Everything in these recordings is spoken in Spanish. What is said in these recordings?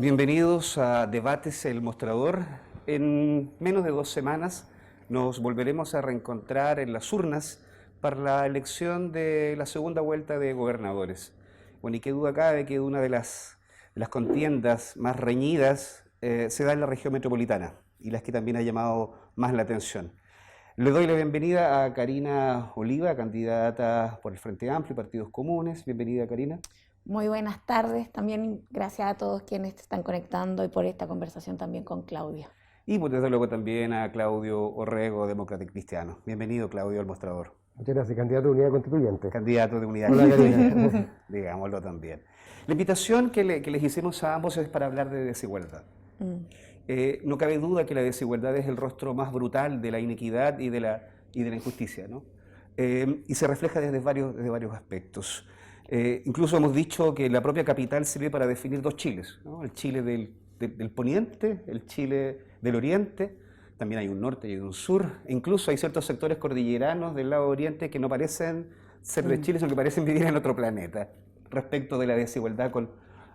Bienvenidos a Debates El Mostrador. En menos de 2 semanas nos volveremos a reencontrar en las urnas para la elección de la segunda vuelta de gobernadores. Bueno, y qué duda cabe que una de las contiendas más reñidas se da en la región metropolitana y las que también ha llamado más la atención. Le doy la bienvenida a Karina Oliva, candidata por el Frente Amplio y Partidos Comunes. Bienvenida, Karina. Muy buenas tardes, también gracias a todos quienes se están conectando y por esta conversación también con Claudio. Y pues desde luego también a Claudio Orrego, demócrata y cristiano. Bienvenido, Claudio, al mostrador. Muchas gracias, candidato de Unidad Constituyente. Candidato de Unidad Hola, Constituyente, digámoslo también. La invitación que les hicimos a ambos es para hablar de desigualdad. No cabe duda que la desigualdad es el rostro más brutal de la inequidad y de la injusticia, ¿no? Y se refleja desde varios aspectos. Incluso hemos dicho que la propia capital sirve para definir 2 Chiles, ¿no? El Chile del poniente, el Chile del oriente, también hay un norte y un sur, e incluso hay ciertos sectores cordilleranos del lado oriente que no parecen ser de Chile, sino que parecen vivir en otro planeta, respecto de la desigualdad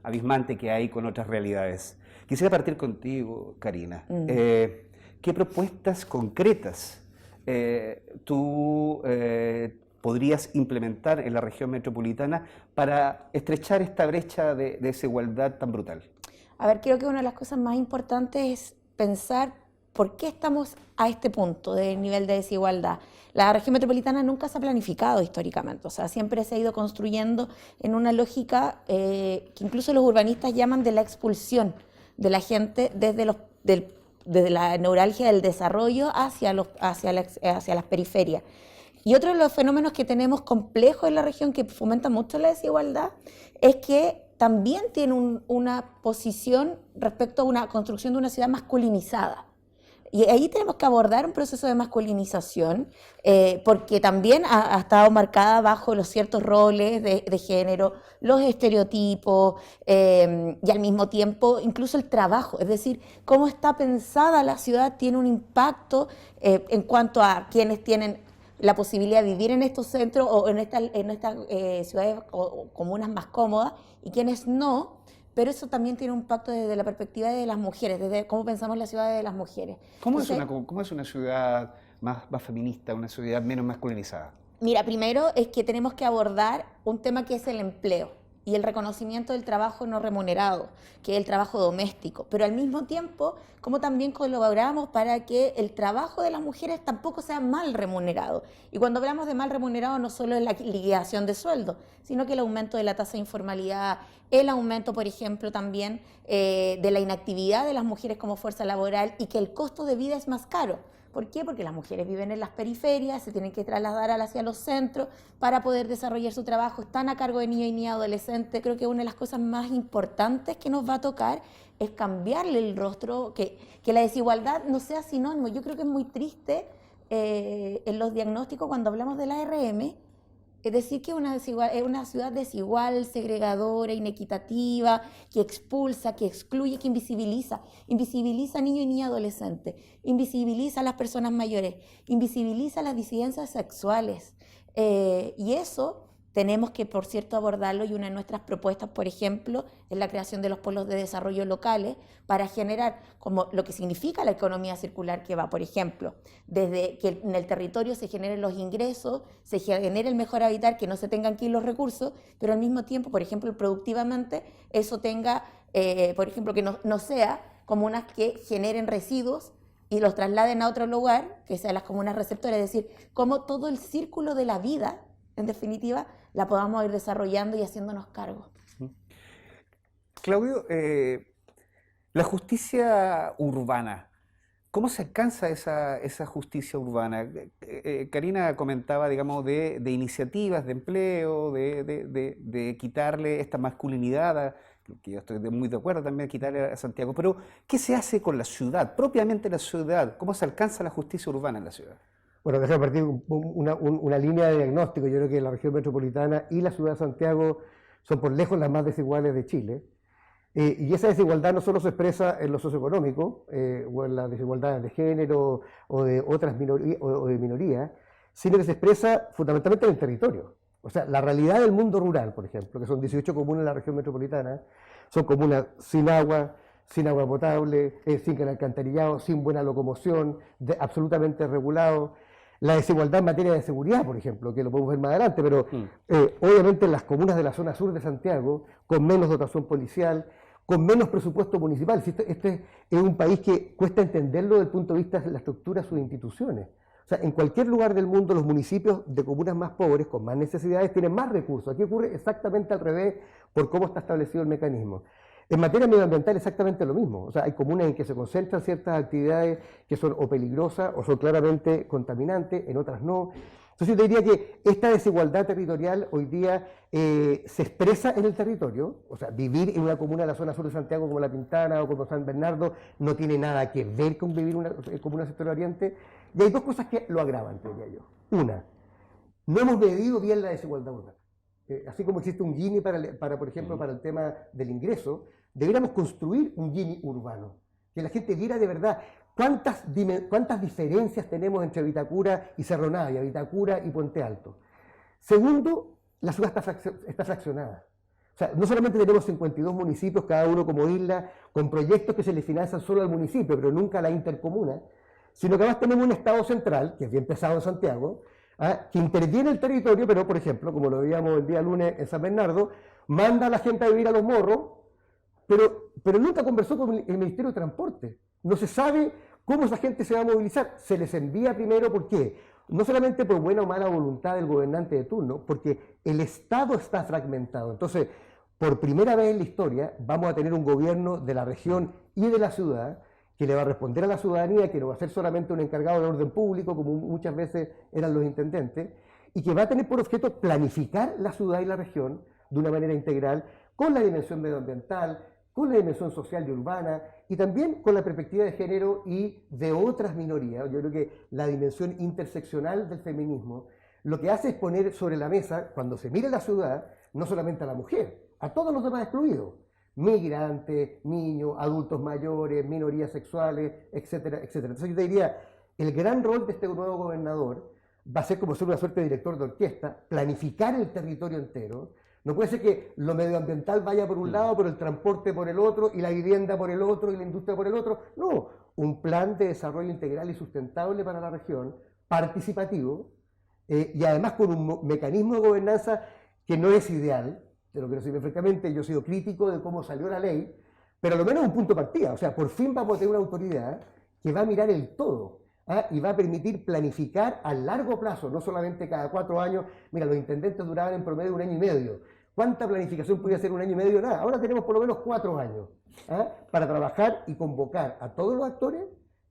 abismante que hay con otras realidades. Quisiera partir contigo, Karina. ¿Qué propuestas concretas tú podrías implementar en la región metropolitana para estrechar esta brecha de desigualdad tan brutal? A ver, creo que una de las cosas más importantes es pensar por qué estamos a este punto de nivel de desigualdad. La región metropolitana nunca se ha planificado históricamente, o sea, siempre se ha ido construyendo en una lógica que incluso los urbanistas llaman de la expulsión de la gente desde la neuralgia del desarrollo hacia las periferias. Y otro de los fenómenos que tenemos complejos en la región que fomenta mucho la desigualdad es que también tiene una posición respecto a una construcción de una ciudad masculinizada. Y ahí tenemos que abordar un proceso de masculinización porque también ha estado marcada bajo los ciertos roles de género, los estereotipos y al mismo tiempo incluso el trabajo. Es decir, cómo está pensada la ciudad tiene un impacto en cuanto a quienes tienen la posibilidad de vivir en estos centros o en estas ciudades o comunas más cómodas y quienes no. Pero eso también tiene un impacto desde la perspectiva de las mujeres, desde cómo pensamos la ciudad de las mujeres. ¿Cómo es una ciudad más feminista, una ciudad menos masculinizada? Mira, primero es que tenemos que abordar un tema que es el empleo y el reconocimiento del trabajo no remunerado, que es el trabajo doméstico, pero al mismo tiempo, como también colaboramos para que el trabajo de las mujeres tampoco sea mal remunerado. Y cuando hablamos de mal remunerado no solo es la liquidación de sueldo, sino que el aumento de la tasa de informalidad, el aumento, por ejemplo, también de la inactividad de las mujeres como fuerza laboral y que el costo de vida es más caro. ¿Por qué? Porque las mujeres viven en las periferias, se tienen que trasladar hacia los centros para poder desarrollar su trabajo, están a cargo de niños y niñas adolescentes. Creo que una de las cosas más importantes que nos va a tocar es cambiarle el rostro, que la desigualdad no sea sinónimo. Yo creo que es muy triste en los diagnósticos cuando hablamos de la ARM, es decir, que es una ciudad desigual, segregadora, inequitativa, que expulsa, que excluye, que invisibiliza. Invisibiliza a niños y niñas adolescentes, invisibiliza a las personas mayores, invisibiliza a las disidencias sexuales. Y eso tenemos que, por cierto, abordarlo, y una de nuestras propuestas, por ejemplo, es la creación de los polos de desarrollo locales para generar como lo que significa la economía circular, que va, por ejemplo, desde que en el territorio se generen los ingresos, se genere el mejor habitar, que no se tengan que ir los recursos, pero al mismo tiempo, por ejemplo, productivamente, eso tenga, por ejemplo, que no sea comunas que generen residuos y los trasladen a otro lugar, que sean las comunas receptoras, es decir, como todo el círculo de la vida, en definitiva, la podamos ir desarrollando y haciéndonos cargo. Claudio, la justicia urbana, ¿cómo se alcanza esa justicia urbana? Karina comentaba, digamos, de iniciativas de empleo, de quitarle esta masculinidad, que yo estoy muy de acuerdo también, quitarle a Santiago, pero ¿qué se hace con la ciudad, propiamente la ciudad? ¿Cómo se alcanza la justicia urbana en la ciudad? Bueno, déjame partir una línea de diagnóstico. Yo creo que la región metropolitana y la ciudad de Santiago son por lejos las más desiguales de Chile. Y esa desigualdad no solo se expresa en lo socioeconómico o en las desigualdades de género o de otras minorías, sino que se expresa fundamentalmente en el territorio. O sea, la realidad del mundo rural, por ejemplo, que son 18 comunas en la región metropolitana, son comunas sin agua potable, sin alcantarillado, sin buena locomoción, absolutamente regulado. La desigualdad en materia de seguridad, por ejemplo, que lo podemos ver más adelante, pero obviamente en las comunas de la zona sur de Santiago, con menos dotación policial, con menos presupuesto municipal. Este es un país que cuesta entenderlo desde el punto de vista de la estructura de sus instituciones. O sea, en cualquier lugar del mundo los municipios de comunas más pobres, con más necesidades, tienen más recursos. Aquí ocurre exactamente al revés por cómo está establecido el mecanismo. En materia medioambiental exactamente lo mismo. O sea, hay comunas en que se concentran ciertas actividades que son o peligrosas o son claramente contaminantes, en otras no. Entonces yo te diría que esta desigualdad territorial hoy día se expresa en el territorio. O sea, vivir en una comuna de la zona sur de Santiago como La Pintana o como San Bernardo no tiene nada que ver con vivir en una comuna del sector oriente. Y hay dos cosas que lo agravan, te diría yo. Una, no hemos medido bien la desigualdad urbana. Así como existe un Gini por ejemplo, para el tema del ingreso, deberíamos construir un Gini urbano, que la gente viera de verdad cuántas diferencias tenemos entre Vitacura y Cerro Navia, Vitacura y Puente Alto. Segundo, la ciudad está fraccionada. O sea, no solamente tenemos 52 municipios, cada uno como isla, con proyectos que se le financian solo al municipio, pero nunca a la intercomuna, sino que además tenemos un Estado central, que es bien pesado en Santiago, que interviene el territorio, pero por ejemplo, como lo veíamos el día lunes en San Bernardo, manda a la gente a vivir a Los Morros, pero nunca conversó con el Ministerio de Transporte. No se sabe cómo esa gente se va a movilizar. Se les envía primero, ¿por qué? No solamente por buena o mala voluntad del gobernante de turno, porque el Estado está fragmentado. Entonces, por primera vez en la historia, vamos a tener un gobierno de la región y de la ciudad que le va a responder a la ciudadanía, que no va a ser solamente un encargado del orden público, como muchas veces eran los intendentes, y que va a tener por objeto planificar la ciudad y la región de una manera integral, con la dimensión medioambiental, con la dimensión social y urbana, y también con la perspectiva de género y de otras minorías. Yo creo que la dimensión interseccional del feminismo lo que hace es poner sobre la mesa, cuando se mire la ciudad, no solamente a la mujer, a todos los demás excluidos, migrantes, niños, adultos mayores, minorías sexuales, etcétera, etcétera. Entonces yo te diría, el gran rol de este nuevo gobernador va a ser como ser una suerte de director de orquesta, planificar el territorio entero. No puede ser que lo medioambiental vaya por un lado, pero el transporte por el otro, y la vivienda por el otro, y la industria por el otro. No, un plan de desarrollo integral y sustentable para la región, participativo, y además con un mecanismo de gobernanza que no es ideal. Te lo quiero decir francamente, yo he sido crítico de cómo salió la ley, pero a lo menos un punto de partida. O sea, por fin vamos a tener una autoridad que va a mirar el todo, y va a permitir planificar a largo plazo, no solamente cada 4 años. Mira, los intendentes duraban en promedio 1 año y medio. ¿Cuánta planificación podía hacer 1 año y medio? Nada. Ahora tenemos por lo menos 4 años para trabajar y convocar a todos los actores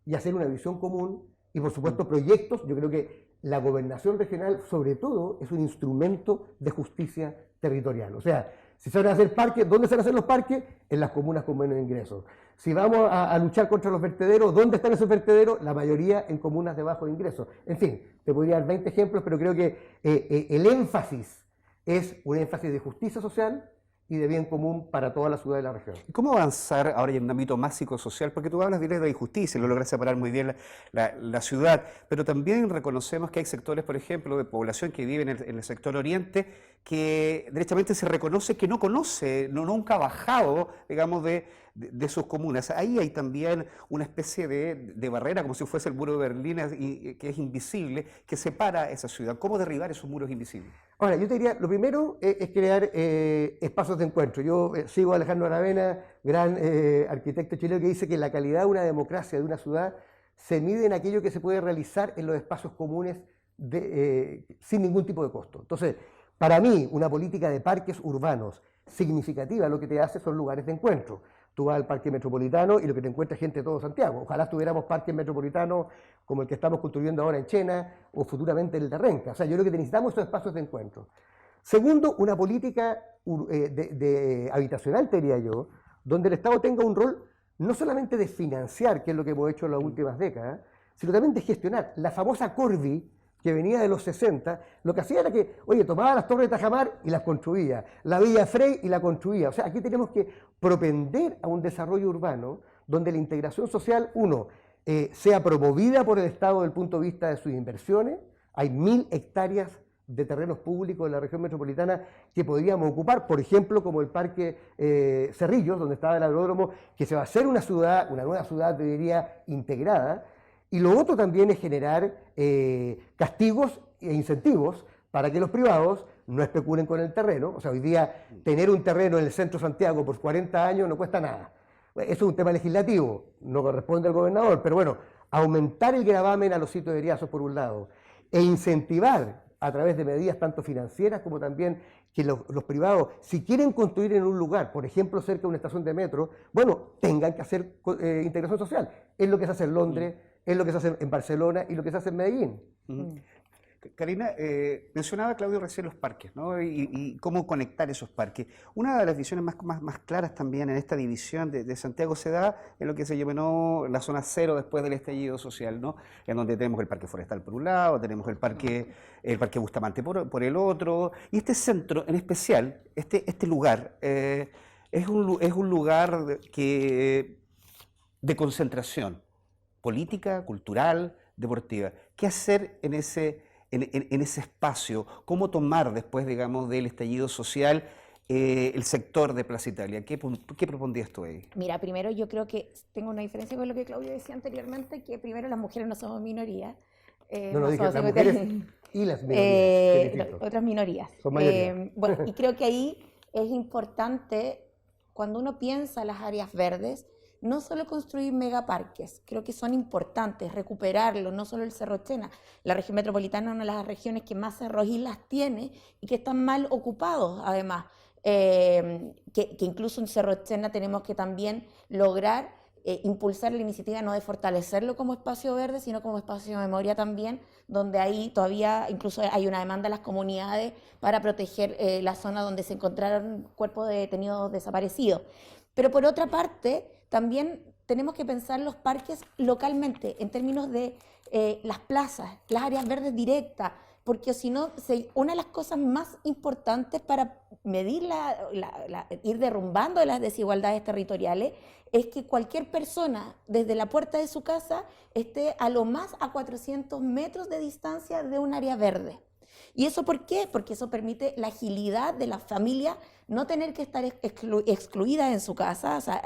y hacer una visión común y, por supuesto, proyectos. Yo creo que la gobernación regional, sobre todo, es un instrumento de justicia territorial. O sea, si se van a hacer parques, ¿dónde se van a hacer los parques? En las comunas con menos ingresos. Si vamos a luchar contra los vertederos, ¿dónde están esos vertederos? La mayoría en comunas de bajos ingresos. En fin, te podría dar 20 ejemplos, pero creo que el énfasis es un énfasis de justicia social y de bien común para toda la ciudad y la región. ¿Cómo avanzar ahora en un ámbito más psicosocial? Porque tú hablas de la injusticia, lo logras separar muy bien la ciudad, pero también reconocemos que hay sectores, por ejemplo, de población que vive en el sector oriente, que derechamente se reconoce que no conoce, nunca ha bajado, digamos, de sus comunas. Ahí hay también una especie de barrera, como si fuese el muro de Berlín, que es invisible, que separa esa ciudad. ¿Cómo derribar esos muros invisibles? Ahora, yo te diría, lo primero es crear espacios de encuentro. Yo sigo a Alejandro Aravena, gran arquitecto chileno, que dice que la calidad de una democracia, de una ciudad, se mide en aquello que se puede realizar en los espacios comunes sin ningún tipo de costo. Entonces, para mí, una política de parques urbanos significativa lo que te hace son lugares de encuentro. Tú vas al Parque Metropolitano y lo que te encuentra es gente de todo Santiago. Ojalá tuviéramos parques metropolitanos como el que estamos construyendo ahora en Chena o futuramente el de Renca. O sea, yo creo que necesitamos esos espacios de encuentro. Segundo, una política habitacional, te diría yo, donde el Estado tenga un rol no solamente de financiar, que es lo que hemos hecho en las últimas décadas, sino también de gestionar. La famosa Corvi, que venía de los 60, lo que hacía era que, oye, tomaba las torres de Tajamar y las construía, la Villa Frey y la construía. O sea, aquí tenemos que propender a un desarrollo urbano donde la integración social, sea promovida por el Estado desde el punto de vista de sus inversiones. Hay 1000 hectáreas de terrenos públicos de la región metropolitana que podríamos ocupar, por ejemplo, como el Parque Cerrillos, donde estaba el aeródromo, que se va a hacer una ciudad, una nueva ciudad, te diría, integrada. Y lo otro también es generar castigos e incentivos para que los privados no especulen con el terreno. O sea, hoy día tener un terreno en el centro de Santiago por 40 años no cuesta nada. Eso es un tema legislativo, no corresponde al gobernador, pero bueno, aumentar el gravamen a los sitios de eriazos por un lado, e incentivar a través de medidas tanto financieras como también que los privados, si quieren construir en un lugar, por ejemplo cerca de una estación de metro, bueno, tengan que hacer integración social. Es lo que se hace en Londres, es lo que se hace en Barcelona y lo que se hace en Medellín. Karina, mencionaba Claudio recién los parques, ¿no? Y cómo conectar esos parques. Una de las visiones más claras también en esta división de Santiago se da en lo que se llamó la zona cero después del estallido social, ¿no? En donde tenemos el Parque Forestal por un lado, tenemos el Parque Bustamante por el otro, y este centro en especial, este lugar, es un lugar de concentración política, cultural, deportiva. ¿Qué hacer en ese espacio? ¿Cómo tomar después, digamos, del estallido social el sector de Plaza Italia? ¿Qué propondrías tú ahí? Mira, primero yo creo que tengo una diferencia con lo que Claudio decía anteriormente, que primero las mujeres no somos minoría. No dije las mujeres y las minorías. Otras minorías. Son mayoría. Bueno, y creo que ahí es importante, cuando uno piensa las áreas verdes, no solo construir megaparques, creo que son importantes, recuperarlos, no solo el Cerro Chena. La región metropolitana es una de las regiones que más cerros islas tiene y que están mal ocupados, además. Que incluso en Cerro Chena tenemos que también lograr impulsar la iniciativa no de fortalecerlo como espacio verde, sino como espacio de memoria también, donde ahí todavía incluso hay una demanda de las comunidades para proteger la zona donde se encontraron cuerpos de detenidos desaparecidos. Pero por otra parte, también tenemos que pensar los parques localmente, en términos de las plazas, las áreas verdes directas, porque si no, una de las cosas más importantes para medir ir derrumbando las desigualdades territoriales es que cualquier persona, desde la puerta de su casa, esté a lo más a 400 metros de distancia de un área verde. ¿Y eso por qué? Porque eso permite la agilidad de la familia, no tener que estar excluida en su casa, o sea,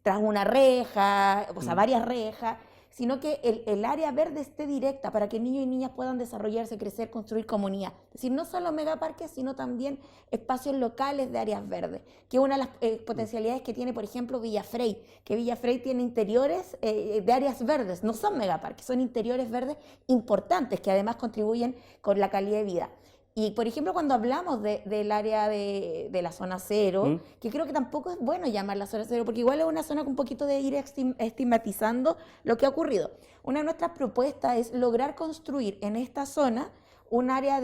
tras una reja, o sea, varias rejas, sino que el área verde esté directa para que niños y niñas puedan desarrollarse, crecer, construir comunidad. Es decir, no solo megaparques, sino también espacios locales de áreas verdes, que es una de las potencialidades que tiene, por ejemplo, Villafrey, que Villafrey tiene interiores de áreas verdes, no son megaparques, son interiores verdes importantes que además contribuyen con la calidad de vida. Y, por ejemplo, cuando hablamos del área de la zona cero, que creo que tampoco es bueno llamarla zona cero, porque igual es una zona con un poquito de ir estigmatizando lo que ha ocurrido. Una de nuestras propuestas es lograr construir en esta zona un área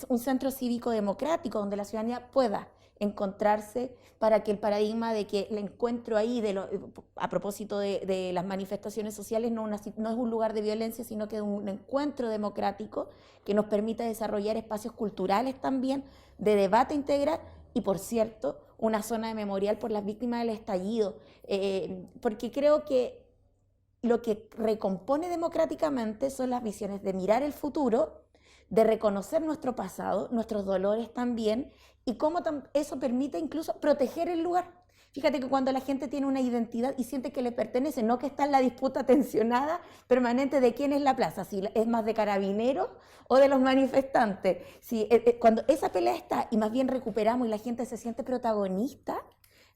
un centro cívico democrático donde la ciudadanía pueda encontrarse, para que el paradigma de que el encuentro ahí, a propósito de las manifestaciones sociales, no es un lugar de violencia, sino que es un encuentro democrático que nos permita desarrollar espacios culturales también, de debate integral y, por cierto, una zona de memorial por las víctimas del estallido, porque creo que lo que recompone democráticamente son las visiones de mirar el futuro, de reconocer nuestro pasado, nuestros dolores también, y cómo eso permite incluso proteger el lugar. Fíjate que cuando la gente tiene una identidad y siente que le pertenece, no que está en la disputa tensionada permanente de quién es la plaza, si es más de carabineros o de los manifestantes. Cuando esa pelea está y más bien recuperamos y la gente se siente protagonista,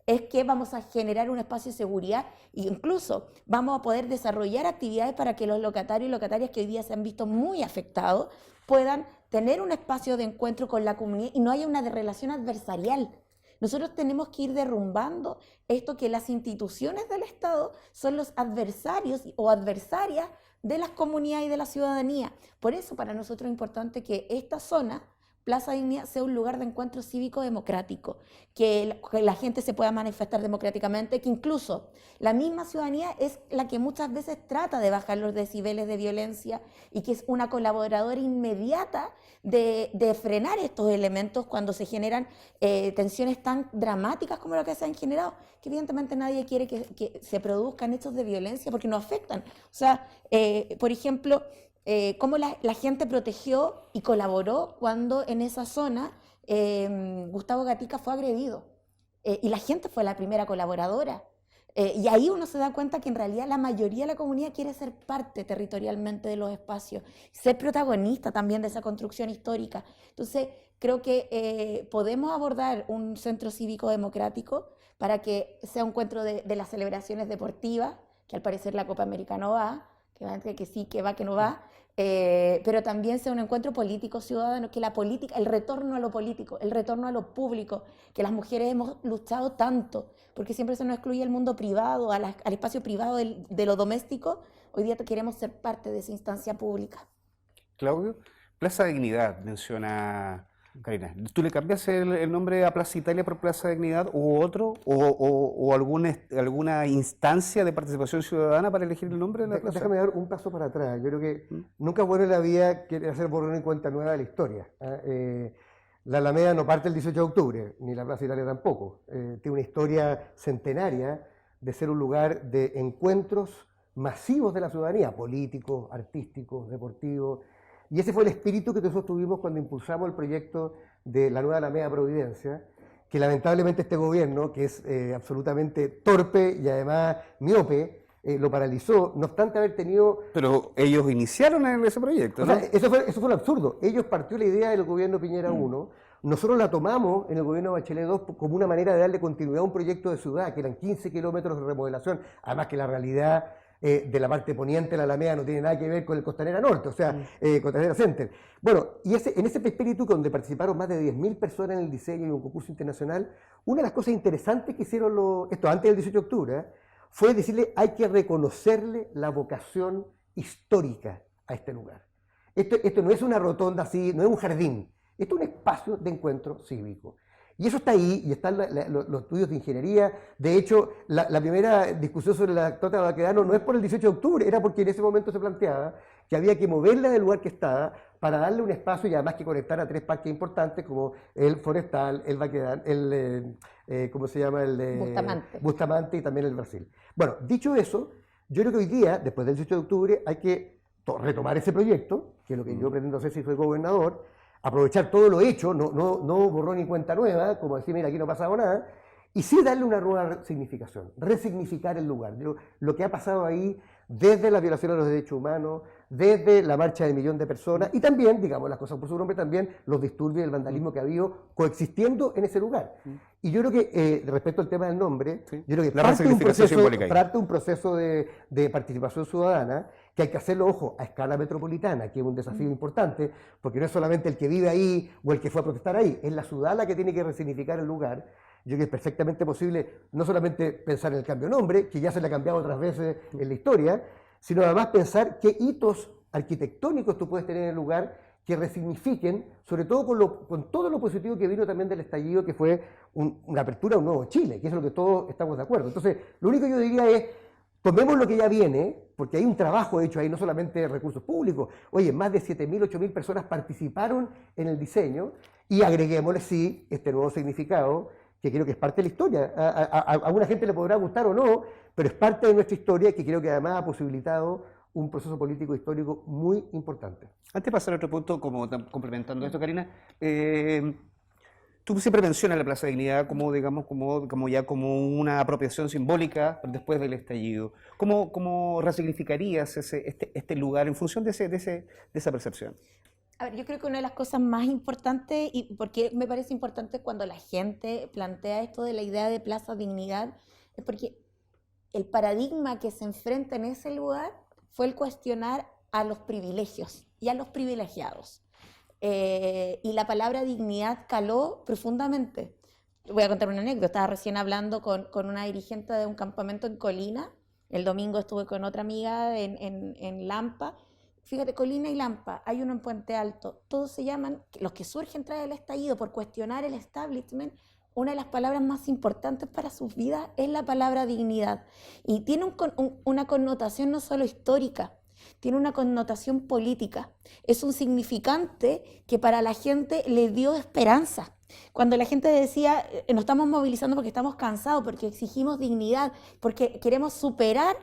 es que vamos a generar un espacio de seguridad e incluso vamos a poder desarrollar actividades para que los locatarios y locatarias que hoy día se han visto muy afectados puedan tener un espacio de encuentro con la comunidad y no haya una relación adversarial. Nosotros tenemos que ir derrumbando esto, que las instituciones del Estado son los adversarios o adversarias de las comunidades y de la ciudadanía. Por eso para nosotros es importante que esta zona, Plaza Dignidad, sea un lugar de encuentro cívico democrático, que la gente se pueda manifestar democráticamente, que incluso la misma ciudadanía es la que muchas veces trata de bajar los decibeles de violencia y que es una colaboradora inmediata de frenar estos elementos cuando se generan tensiones tan dramáticas como las que se han generado, que evidentemente nadie quiere que se produzcan hechos de violencia porque nos afectan. O sea, por ejemplo, cómo la gente protegió y colaboró cuando en esa zona Gustavo Gatica fue agredido. Y la gente fue la primera colaboradora. Y ahí uno se da cuenta que en realidad la mayoría de la comunidad quiere ser parte territorialmente de los espacios, ser protagonista también de esa construcción histórica. Entonces, creo que podemos abordar un centro cívico democrático para que sea un encuentro de las celebraciones deportivas, que al parecer la Copa América no va, que sí, que va, que no va, pero también sea un encuentro político ciudadano, que la política, el retorno a lo político, el retorno a lo público, que las mujeres hemos luchado tanto, porque siempre se nos excluye el mundo privado, al espacio privado de lo doméstico. Hoy día queremos ser parte de esa instancia pública. Claudio, Plaza Dignidad, menciona Karina. ¿Tú le cambias el nombre a Plaza Italia por Plaza Dignidad u otro? ¿O alguna instancia de participación ciudadana para elegir el nombre de la plaza? Déjame dar un paso para atrás. Yo creo que nunca es bueno en la vida querer hacer borrón y cuenta nueva de la historia. La Alameda no parte el 18 de octubre, ni la Plaza Italia tampoco. Tiene una historia centenaria de ser un lugar de encuentros masivos de la ciudadanía, políticos, artísticos, deportivos. Y ese fue el espíritu que nosotros tuvimos cuando impulsamos el proyecto de la nueva Alameda Providencia, que lamentablemente este gobierno, que es absolutamente torpe y además miope, lo paralizó, no obstante haber tenido... Pero ellos iniciaron ese proyecto, ¿no? O sea, eso fue lo absurdo. Ellos partió la idea del gobierno Piñera 1, nosotros la tomamos en el gobierno Bachelet 2 como una manera de darle continuidad a un proyecto de ciudad, que eran 15 kilómetros de remodelación, además que la realidad de la parte poniente de la Alameda no tiene nada que ver con el Costanera Norte, o sea, Costanera Center. Bueno, y en ese espíritu, donde participaron más de 10.000 personas en el diseño y un concurso internacional, una de las cosas interesantes que hicieron esto antes del 18 de octubre, fue decirle hay que reconocerle la vocación histórica a este lugar. Esto no es una rotonda así, no es un jardín, esto es un espacio de encuentro cívico. Y eso está ahí, y están los estudios de ingeniería. De hecho, la primera discusión sobre la Tota de Baquedano no es por el 18 de octubre, era porque en ese momento se planteaba que había que moverla del lugar que estaba para darle un espacio y además que conectar a 3 parques importantes como el Forestal, el Baquedano, ¿cómo se llama? Bustamante y también el Brasil. Bueno, dicho eso, yo creo que hoy día, después del 18 de octubre, hay que retomar ese proyecto, que es lo que yo pretendo hacer si soy gobernador, aprovechar todo lo hecho, no borrón ni cuenta nueva, como decir, mira, aquí no ha pasado nada, y sí darle una nueva significación, resignificar el lugar. Lo que ha pasado ahí desde la violación a los derechos humanos, desde la marcha de 1 millón de personas, y también, digamos las cosas por su nombre, también los disturbios y el vandalismo que ha habido coexistiendo en ese lugar. Y yo creo que, respecto al tema del nombre, yo creo que parte un proceso de participación ciudadana, que hay que hacerlo, ojo, a escala metropolitana, que es un desafío importante, porque no es solamente el que vive ahí o el que fue a protestar ahí, es la ciudad la que tiene que resignificar el lugar. Yo creo que es perfectamente posible no solamente pensar en el cambio de nombre, que ya se le ha cambiado otras veces en la historia, sino además pensar qué hitos arquitectónicos tú puedes tener en el lugar que resignifiquen, sobre todo con todo lo positivo que vino también del estallido, que fue una apertura a un nuevo Chile, que es lo que todos estamos de acuerdo. Entonces, lo único que yo diría es, tomemos lo que ya viene, porque hay un trabajo hecho ahí, no solamente recursos públicos. Oye, más de 7.000, 8.000 personas participaron en el diseño, y agreguémosle, sí, este nuevo significado, que creo que es parte de la historia. A alguna gente le podrá gustar o no, pero es parte de nuestra historia, que creo que además ha posibilitado un proceso político histórico muy importante. Antes de pasar a otro punto, complementando esto, Karina, tú siempre mencionas la Plaza de Dignidad como, digamos, como una apropiación simbólica después del estallido. ¿Cómo resignificarías este lugar en función de esa percepción? A ver, yo creo que una de las cosas más importantes, y porque me parece importante cuando la gente plantea esto de la idea de Plaza Dignidad, es porque el paradigma que se enfrenta en ese lugar fue el cuestionar a los privilegios y a los privilegiados. Y la palabra dignidad caló profundamente. Voy a contar una anécdota. Estaba recién hablando con una dirigente de un campamento en Colina. El domingo estuve con otra amiga en Lampa. Fíjate, Colina y Lampa, hay uno en Puente Alto. Todos se llaman, los que surgen tras el estallido por cuestionar el establishment. Una de las palabras más importantes para sus vidas es la palabra dignidad. Y tiene una connotación no solo histórica, tiene una connotación política. Es un significante que para la gente le dio esperanza. Cuando la gente decía, nos estamos movilizando porque estamos cansados, porque exigimos dignidad, porque queremos superar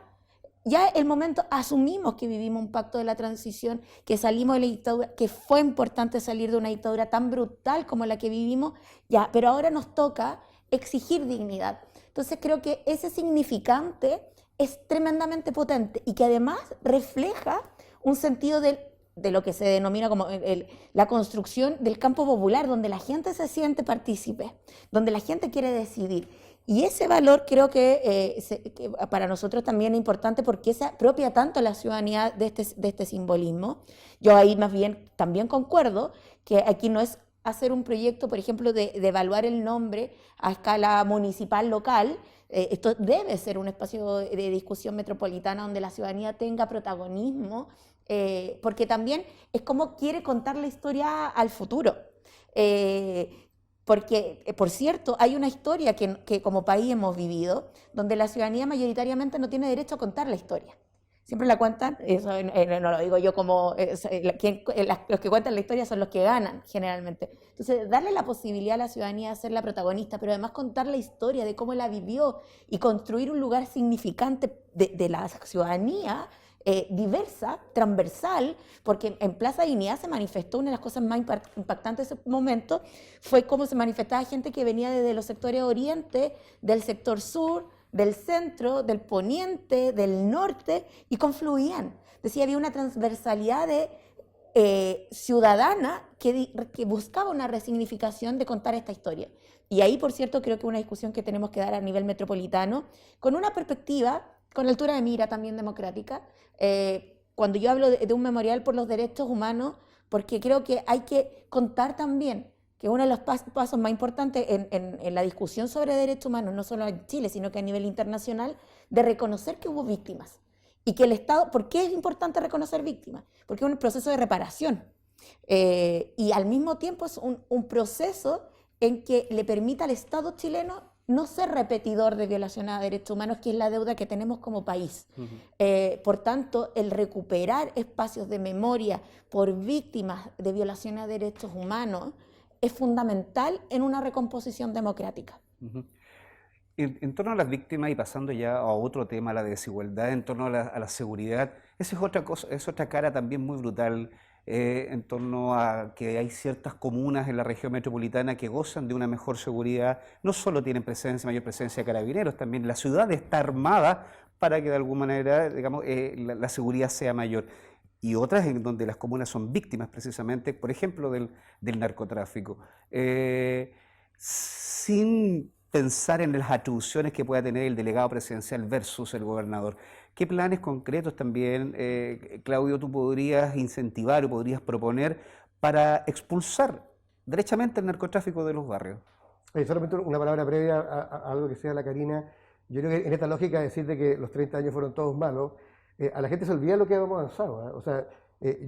ya el momento, asumimos que vivimos un pacto de la transición, que salimos de la dictadura, que fue importante salir de una dictadura tan brutal como la que vivimos, ya, pero ahora nos toca exigir dignidad. Entonces creo que ese significante es tremendamente potente y que además refleja un sentido de lo que se denomina como la construcción del campo popular, donde la gente se siente partícipe, donde la gente quiere decidir. Y ese valor creo que para nosotros también es importante porque se apropia tanto la ciudadanía de este simbolismo. Yo ahí más bien también concuerdo que aquí no es hacer un proyecto, por ejemplo, de evaluar el nombre a escala municipal, local. Esto debe ser un espacio de discusión metropolitana donde la ciudadanía tenga protagonismo, porque también es como quiere contar la historia al futuro. Porque, por cierto, hay una historia que como país hemos vivido, donde la ciudadanía mayoritariamente no tiene derecho a contar la historia. Siempre la cuentan, eso no lo digo yo como, los que cuentan la historia son los que ganan generalmente. Entonces, darle la posibilidad a la ciudadanía de ser la protagonista, pero además contar la historia de cómo la vivió y construir un lugar significante de la ciudadanía, diversa, transversal, porque en Plaza Dignidad se manifestó una de las cosas más impactantes de ese momento, fue cómo se manifestaba gente que venía desde los sectores oriente, del sector sur, del centro, del poniente, del norte, y confluían. Decía, había una transversalidad ciudadana que buscaba una resignificación de contar esta historia. Y ahí, por cierto, creo que es una discusión que tenemos que dar a nivel metropolitano, con una perspectiva, con altura de mira también democrática, cuando yo hablo de un memorial por los derechos humanos, porque creo que hay que contar también que uno de los pasos más importantes en la discusión sobre derechos humanos, no solo en Chile, sino que a nivel internacional, de reconocer que hubo víctimas. Y que el Estado, ¿por qué es importante reconocer víctimas? Porque es un proceso de reparación. Y al mismo tiempo es un proceso en que le permita al Estado chileno no ser repetidor de violaciones a derechos humanos, que es la deuda que tenemos como país. Por tanto, el recuperar espacios de memoria por víctimas de violaciones a derechos humanos es fundamental en una recomposición democrática. En torno a las víctimas y pasando ya a otro tema, la desigualdad, en torno a la seguridad, esa es otra cosa, es otra cara también muy brutal. En torno a que hay ciertas comunas en la región metropolitana que gozan de una mejor seguridad, no solo tienen mayor presencia de carabineros, también la ciudad está armada para que de alguna manera, digamos, la seguridad sea mayor. Y otras en donde las comunas son víctimas precisamente, por ejemplo, del narcotráfico. Sin pensar en las atribuciones que pueda tener el delegado presidencial versus el gobernador. ¿Qué planes concretos también, Claudio, tú podrías incentivar o podrías proponer para expulsar derechamente el narcotráfico de los barrios? Solamente una palabra previa a algo que sea la Karina. Yo creo que en esta lógica de decir de que los 30 años fueron todos malos, a la gente se olvida lo que hemos avanzado. O sea,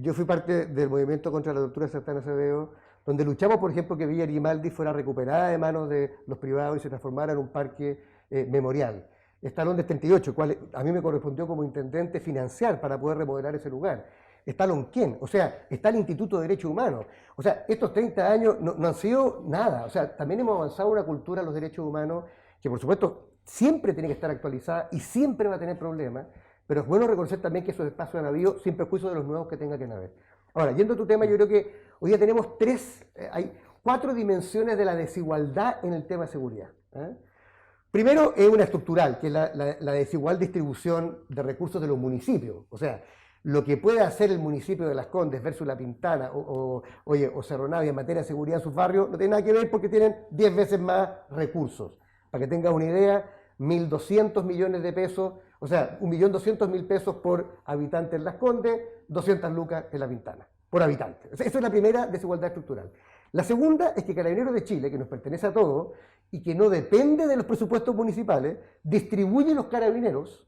yo fui parte del movimiento contra la tortura de Santana Acevedo, donde luchamos, por ejemplo, que Villa Grimaldi fuera recuperada de manos de los privados y se transformara en un parque memorial. Está Londres 38, cual a mí me correspondió como intendente financiar para poder remodelar ese lugar. Está Lonquén, o sea, está el Instituto de Derechos Humanos. O sea, estos 30 años no han sido nada. O sea, también hemos avanzado una cultura de los derechos humanos que, por supuesto, siempre tiene que estar actualizada y siempre va a tener problemas, pero es bueno reconocer también que esos espacios han habido sin perjuicio de los nuevos que tenga que haber. Ahora, yendo a tu tema, yo creo que hoy día tenemos hay 4 dimensiones de la desigualdad en el tema de seguridad. Primero es una estructural, que es la desigual distribución de recursos de los municipios. O sea, lo que puede hacer el municipio de Las Condes versus La Pintana o Cerro Navia en materia de seguridad en sus barrios no tiene nada que ver porque tienen 10 veces más recursos. Para que tengas una idea, 1.200 millones de pesos, o sea, 1.200.000 pesos por habitante en Las Condes, 200 lucas en La Pintana, por habitante. O sea, esa es la primera desigualdad estructural. La segunda es que Carabineros de Chile, que nos pertenece a todos y que no depende de los presupuestos municipales, distribuye los carabineros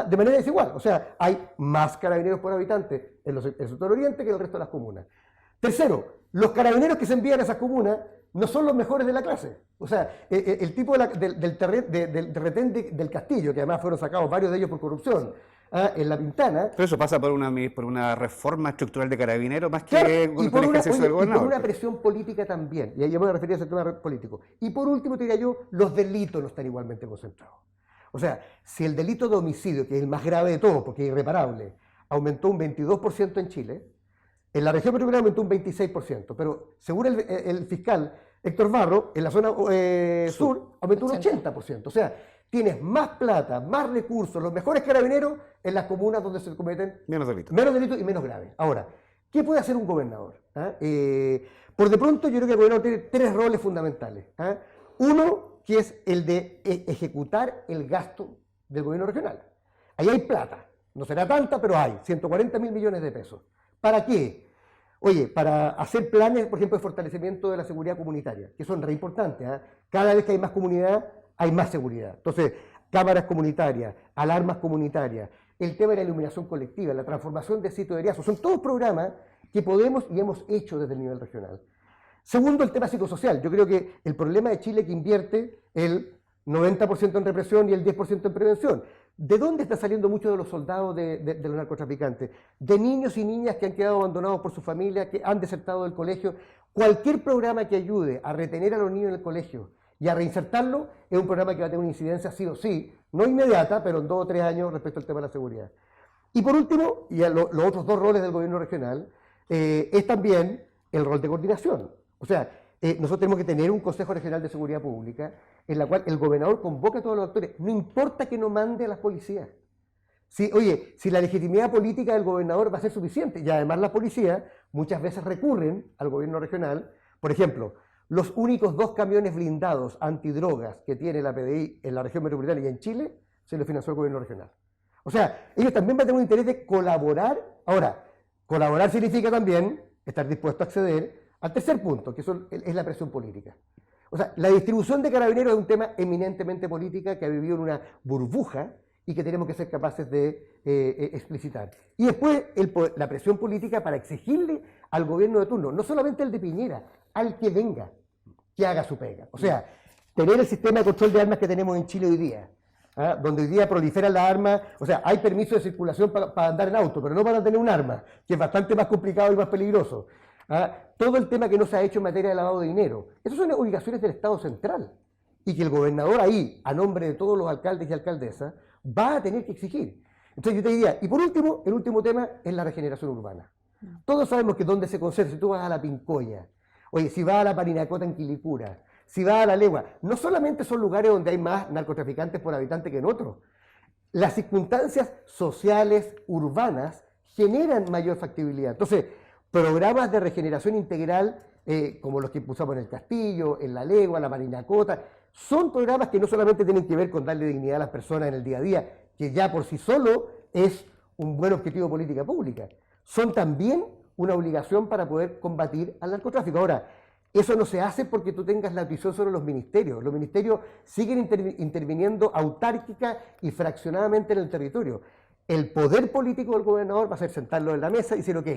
de manera desigual. O sea, hay más carabineros por habitante en el sector oriente que en el resto de las comunas. Tercero, los carabineros que se envían a esas comunas no son los mejores de la clase. O sea, el tipo del retén del Castillo, que además fueron sacados varios de ellos por corrupción, en La Pintana. Pero eso pasa por una reforma estructural de Carabineros más claro, que y por gobernador. Una presión política también. Y ahí yo me voy a referir a ese tema político. Y por último, te diría yo, los delitos no están igualmente concentrados. O sea, si el delito de homicidio, que es el más grave de todos, porque es irreparable, aumentó un 22% en Chile, en la región metropolitana aumentó un 26%, pero según el fiscal Héctor Barro, en la zona sur aumentó un 80%. O sea, tienes más plata, más recursos, los mejores carabineros en las comunas donde se cometen menos delitos. Menos delitos y menos graves. Ahora, ¿qué puede hacer un gobernador? Por de pronto yo creo que el gobernador tiene 3 roles fundamentales. Uno, que es el de ejecutar el gasto del gobierno regional. Ahí hay plata, no será tanta, pero hay 140.000 millones de pesos. ¿Para qué? Oye, para hacer planes, por ejemplo, de fortalecimiento de la seguridad comunitaria, que son re importantes. Cada vez que hay más comunidad, hay más seguridad. Entonces, cámaras comunitarias, alarmas comunitarias, el tema de la iluminación colectiva, la transformación de sitios de riesgo, son todos programas que podemos y hemos hecho desde el nivel regional. Segundo, el tema psicosocial. Yo creo que el problema de Chile es que invierte el 90% en represión y el 10% en prevención. ¿De dónde están saliendo muchos de los soldados de los narcotraficantes? De niños y niñas que han quedado abandonados por su familia, que han desertado del colegio. Cualquier programa que ayude a retener a los niños en el colegio y a reinsertarlos es un programa que va a tener una incidencia sí o sí, no inmediata, pero en 2 o 3 años respecto al tema de la seguridad. Y por último, y los otros 2 roles del gobierno regional, es también el rol de coordinación. O sea, nosotros tenemos que tener un Consejo Regional de Seguridad Pública en la cual el gobernador convoque a todos los actores, no importa que no mande a las policías. Si la legitimidad política del gobernador va a ser suficiente, y además las policías muchas veces recurren al gobierno regional. Por ejemplo, los únicos 2 camiones blindados antidrogas que tiene la PDI en la región metropolitana y en Chile, se los financió el gobierno regional. O sea, ellos también van a tener un interés de colaborar. Ahora, colaborar significa también estar dispuesto a acceder al tercer punto, que es la presión política. O sea, la distribución de carabineros es un tema eminentemente política que ha vivido en una burbuja y que tenemos que ser capaces de explicitar. Y después la presión política para exigirle al gobierno de turno, no solamente al de Piñera, al que venga, que haga su pega. O sea, tener el sistema de control de armas que tenemos en Chile hoy día, donde hoy día proliferan las armas. O sea, hay permiso de circulación para andar en auto, pero no para tener un arma, que es bastante más complicado y más peligroso. Todo el tema que no se ha hecho en materia de lavado de dinero. Esas son obligaciones del Estado central y que el gobernador ahí, a nombre de todos los alcaldes y alcaldesas, va a tener que exigir. Entonces yo te diría, y por último, el último tema es la regeneración urbana. Todos sabemos que donde se concentra, si tú vas a la Pincoya, oye, si vas a la Parinacota en Quilicura, si vas a la Legua, no solamente son lugares donde hay más narcotraficantes por habitante que en otros. Las circunstancias sociales, urbanas, generan mayor factibilidad. Entonces, programas de regeneración integral, como los que impulsamos en el Castillo, en la Legua, la Parinacota, son programas que no solamente tienen que ver con darle dignidad a las personas en el día a día, que ya por sí solo es un buen objetivo de política pública, son también una obligación para poder combatir al narcotráfico. Ahora, eso no se hace porque tú tengas la visión sobre los ministerios. Los ministerios siguen interviniendo autárquica y fraccionadamente en el territorio. El poder político del gobernador va a ser sentarlo en la mesa y decir, ok,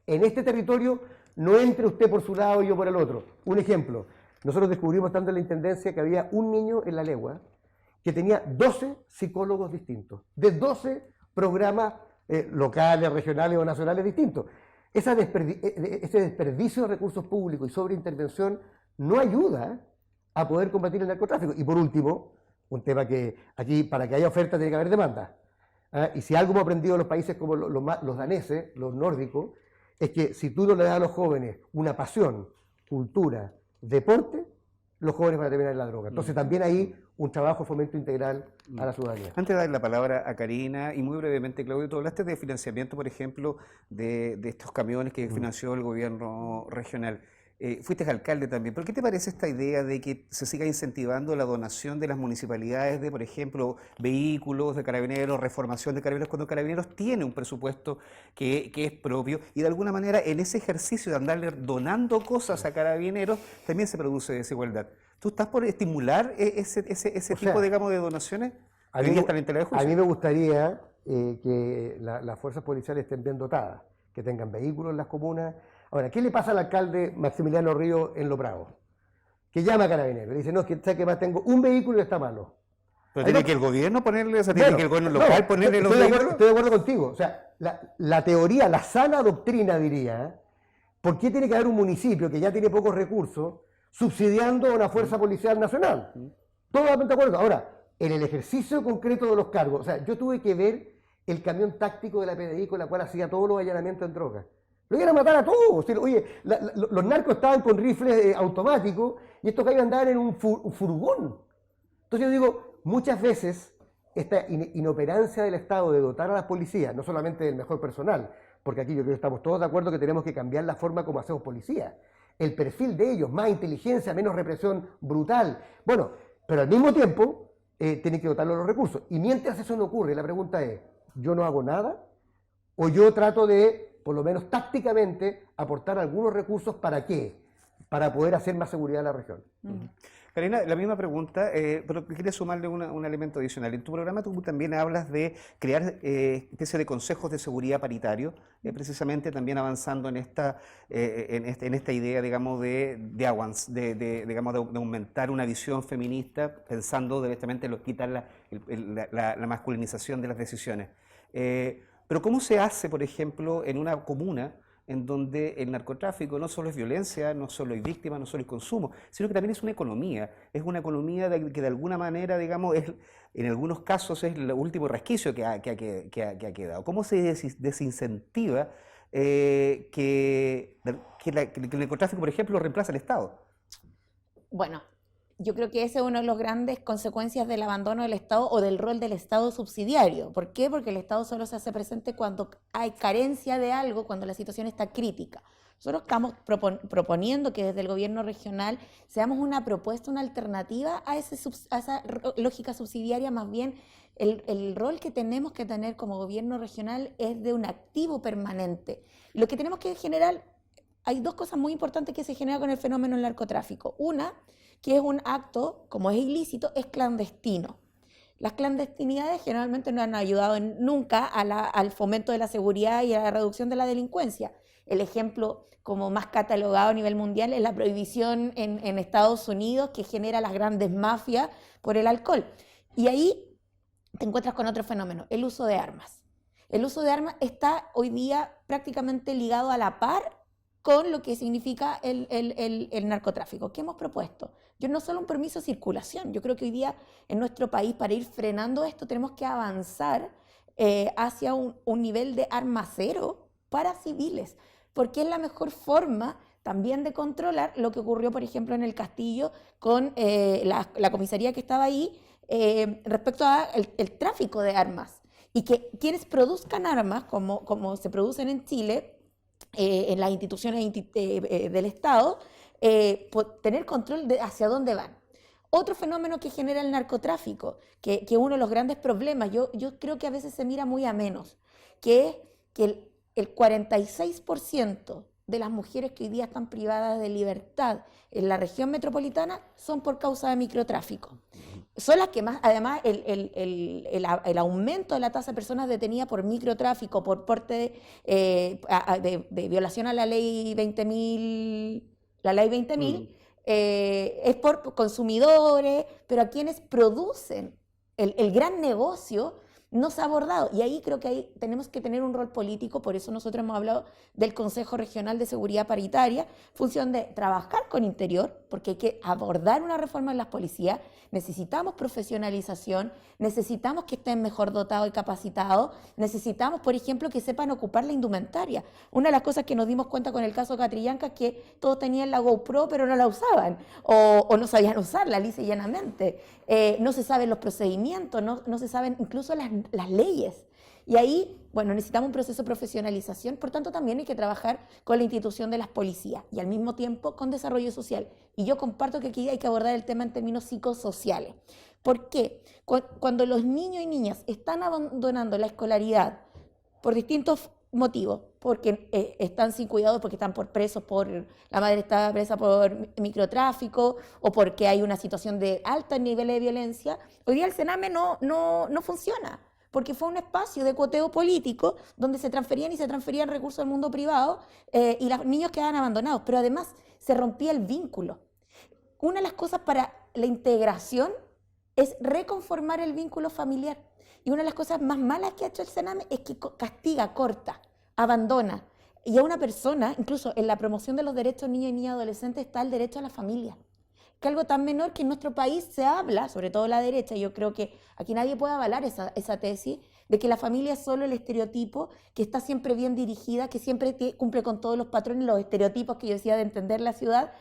en este territorio no entre usted por su lado y yo por el otro. Un ejemplo, nosotros descubrimos estando en la intendencia que había un niño en la Legua que tenía 12 psicólogos distintos, de 12 programas locales, regionales o nacionales distintos. Ese desperdicio de recursos públicos y sobreintervención no ayuda a poder combatir el narcotráfico. Y por último, un tema que aquí, para que haya oferta, tiene que haber demanda. Y si algo hemos aprendido en los países como los daneses, los nórdicos, es que si tú no le das a los jóvenes una pasión, cultura, deporte, los jóvenes van a terminar en la droga. Entonces también hay un trabajo de fomento integral a la ciudadanía. Antes de dar la palabra a Karina, y muy brevemente, Claudio, tú hablaste de financiamiento, por ejemplo, de estos camiones que financió el gobierno regional. Fuiste alcalde también. ¿Por qué te parece esta idea de que se siga incentivando la donación de las municipalidades de, por ejemplo, vehículos de carabineros, reformación de carabineros, cuando Carabineros tiene un presupuesto que es propio y de alguna manera en ese ejercicio de andarle donando cosas a Carabineros también se produce desigualdad? ¿Tú estás por estimular ese tipo, digamos, de donaciones? A mí me gustaría que las fuerzas policiales estén bien dotadas, que tengan vehículos en las comunas. Ahora, ¿qué le pasa al alcalde Maximiliano Ríos en Loprado? Que llama a Carabineros, le dice, no, es que más tengo un vehículo y está malo. Pero tiene que el gobierno ponerle, o sea, tiene que el gobierno local ponerle los vehículos. Estoy de acuerdo contigo. O sea, la teoría, la sana doctrina diría, ¿por qué tiene que haber un municipio que ya tiene pocos recursos subsidiando a una fuerza policial nacional? Totalmente de acuerdo. Ahora, en el ejercicio concreto de los cargos. O sea, yo tuve que ver el camión táctico de la PDI con la cual hacía todos los allanamientos en drogas. Lo iban a matar a todos. Oye, los narcos estaban con rifles automáticos y estos gallos andaban en un furgón. Entonces yo digo, muchas veces esta inoperancia del Estado de dotar a las policías, no solamente del mejor personal, porque aquí yo creo que estamos todos de acuerdo que tenemos que cambiar la forma como hacemos policía. El perfil de ellos, más inteligencia, menos represión brutal. Bueno, pero al mismo tiempo tienen que dotarlos de los recursos. Y mientras eso no ocurre, la pregunta es, ¿yo no hago nada? ¿O yo trato de, por lo menos tácticamente, aportar algunos recursos para qué? Para poder hacer más seguridad en la región. Karina, la misma pregunta, pero quería sumarle un elemento adicional. En tu programa tú también hablas de crear especie de consejos de seguridad paritario, precisamente también avanzando en esta idea, digamos, de aumentar una visión feminista, pensando directamente en quitar la masculinización de las decisiones. Pero ¿cómo se hace, por ejemplo, en una comuna en donde el narcotráfico no solo es violencia, no solo es víctima, no solo es consumo, sino que también es una economía que de alguna manera, digamos, en algunos casos es el último resquicio que ha quedado? ¿Cómo se desincentiva que el narcotráfico, por ejemplo, lo reemplaza el Estado? Bueno, yo creo que ese es uno de las grandes consecuencias del abandono del Estado o del rol del Estado subsidiario. ¿Por qué? Porque el Estado solo se hace presente cuando hay carencia de algo, cuando la situación está crítica. Nosotros estamos proponiendo que desde el gobierno regional seamos una propuesta, una alternativa a esa lógica subsidiaria. Más bien, el rol que tenemos que tener como gobierno regional es de un activo permanente. Lo que tenemos que generar, hay dos cosas muy importantes que se generan con el fenómeno del narcotráfico. Una, que es un acto, como es ilícito, es clandestino. Las clandestinidades generalmente no han ayudado nunca al fomento de la seguridad y a la reducción de la delincuencia. El ejemplo como más catalogado a nivel mundial es la prohibición en Estados Unidos que genera las grandes mafias por el alcohol. Y ahí te encuentras con otro fenómeno, el uso de armas. El uso de armas está hoy día prácticamente ligado a la par con lo que significa el narcotráfico. ¿Qué hemos propuesto? Yo no solo un permiso de circulación, yo creo que hoy día en nuestro país, para ir frenando esto, tenemos que avanzar hacia un nivel de arma cero para civiles, porque es la mejor forma también de controlar lo que ocurrió, por ejemplo, en el Castillo con la comisaría que estaba ahí respecto al tráfico de armas. Y que quienes produzcan armas, como se producen en Chile, en las instituciones del Estado, tener control de hacia dónde van. Otro fenómeno que genera el narcotráfico, que uno de los grandes problemas, yo creo que a veces se mira muy a menos, que es que el 46% de las mujeres que hoy día están privadas de libertad en la región metropolitana son por causa de microtráfico. Son las que más, además, el aumento de la tasa de personas detenidas por microtráfico, por porte de violación a la ley 20.000, es por consumidores, pero a quienes producen el gran negocio no se ha abordado. Y ahí creo que ahí tenemos que tener un rol político, por eso nosotros hemos hablado del Consejo Regional de Seguridad Paritaria, función de trabajar con Interior, porque hay que abordar una reforma en las policías, necesitamos profesionalización, necesitamos que estén mejor dotados y capacitados, necesitamos, por ejemplo, que sepan ocupar la indumentaria. Una de las cosas que nos dimos cuenta con el caso Catrillanca es que todos tenían la GoPro, pero no la usaban, o no sabían usarla, lisa y llanamente. No se saben los procedimientos, no se saben incluso las leyes. Y ahí, bueno, necesitamos un proceso de profesionalización, por tanto también hay que trabajar con la institución de las policías y al mismo tiempo con desarrollo social. Y yo comparto que aquí hay que abordar el tema en términos psicosociales. ¿Por qué? Cuando los niños y niñas están abandonando la escolaridad por distintos motivos, porque están sin cuidado, porque están presos la madre está presa por microtráfico o porque hay una situación de alto nivel de violencia, hoy día el Sename no funciona, porque fue un espacio de cuoteo político donde se transferían recursos al mundo privado y los niños quedaban abandonados, pero además se rompía el vínculo. Una de las cosas para la integración es reconformar el vínculo familiar. Y una de las cosas más malas que ha hecho el Sename es que castiga, corta, abandona. Y a una persona, incluso en la promoción de los derechos de niños y niñas adolescentes, está el derecho a la familia. que algo tan menor que en nuestro país se habla, sobre todo la derecha, yo creo que aquí nadie puede avalar esa tesis, de que la familia es solo el estereotipo, que está siempre bien dirigida, que siempre cumple con todos los patrones, los estereotipos que yo decía de entender la ciudad,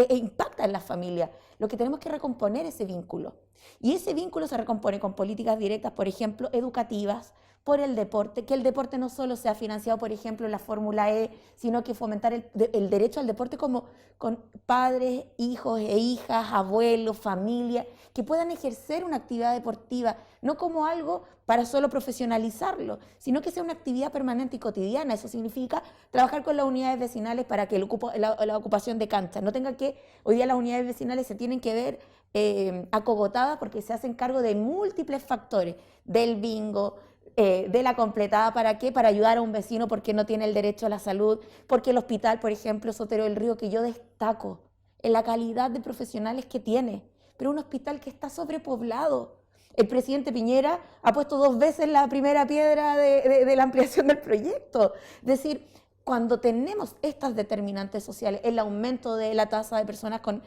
impacta en la familia. Lo que tenemos que recomponer es ese vínculo. Y ese vínculo se recompone con políticas directas, por ejemplo, educativas, por el deporte, que el deporte no solo sea financiado, por ejemplo, en la Fórmula E, sino que fomentar el derecho al deporte como con padres, hijos e hijas, abuelos, familia, que puedan ejercer una actividad deportiva, no como algo para solo profesionalizarlo, sino que sea una actividad permanente y cotidiana. Eso significa trabajar con las unidades vecinales para que la ocupación de canchas no tenga que, hoy día las unidades vecinales se tienen que ver acogotadas porque se hacen cargo de múltiples factores, del bingo, de la completada, ¿para qué? Para ayudar a un vecino porque no tiene el derecho a la salud, porque el hospital, por ejemplo, Sotero del Río, que yo destaco en la calidad de profesionales que tiene, pero un hospital que está sobrepoblado. El presidente Piñera ha puesto 2 veces la primera piedra de la ampliación del proyecto. Es decir, cuando tenemos estas determinantes sociales, el aumento de la tasa de personas con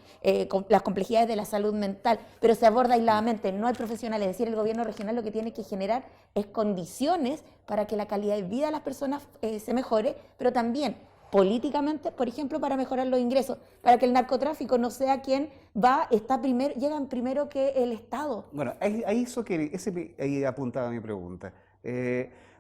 las complejidades de la salud mental, pero se aborda aisladamente, no hay profesionales, es decir, el gobierno regional lo que tiene que generar es condiciones para que la calidad de vida de las personas se mejore, pero también políticamente, por ejemplo, para mejorar los ingresos, para que el narcotráfico no sea quien llegan primero que el Estado. Bueno, ahí apuntaba mi pregunta.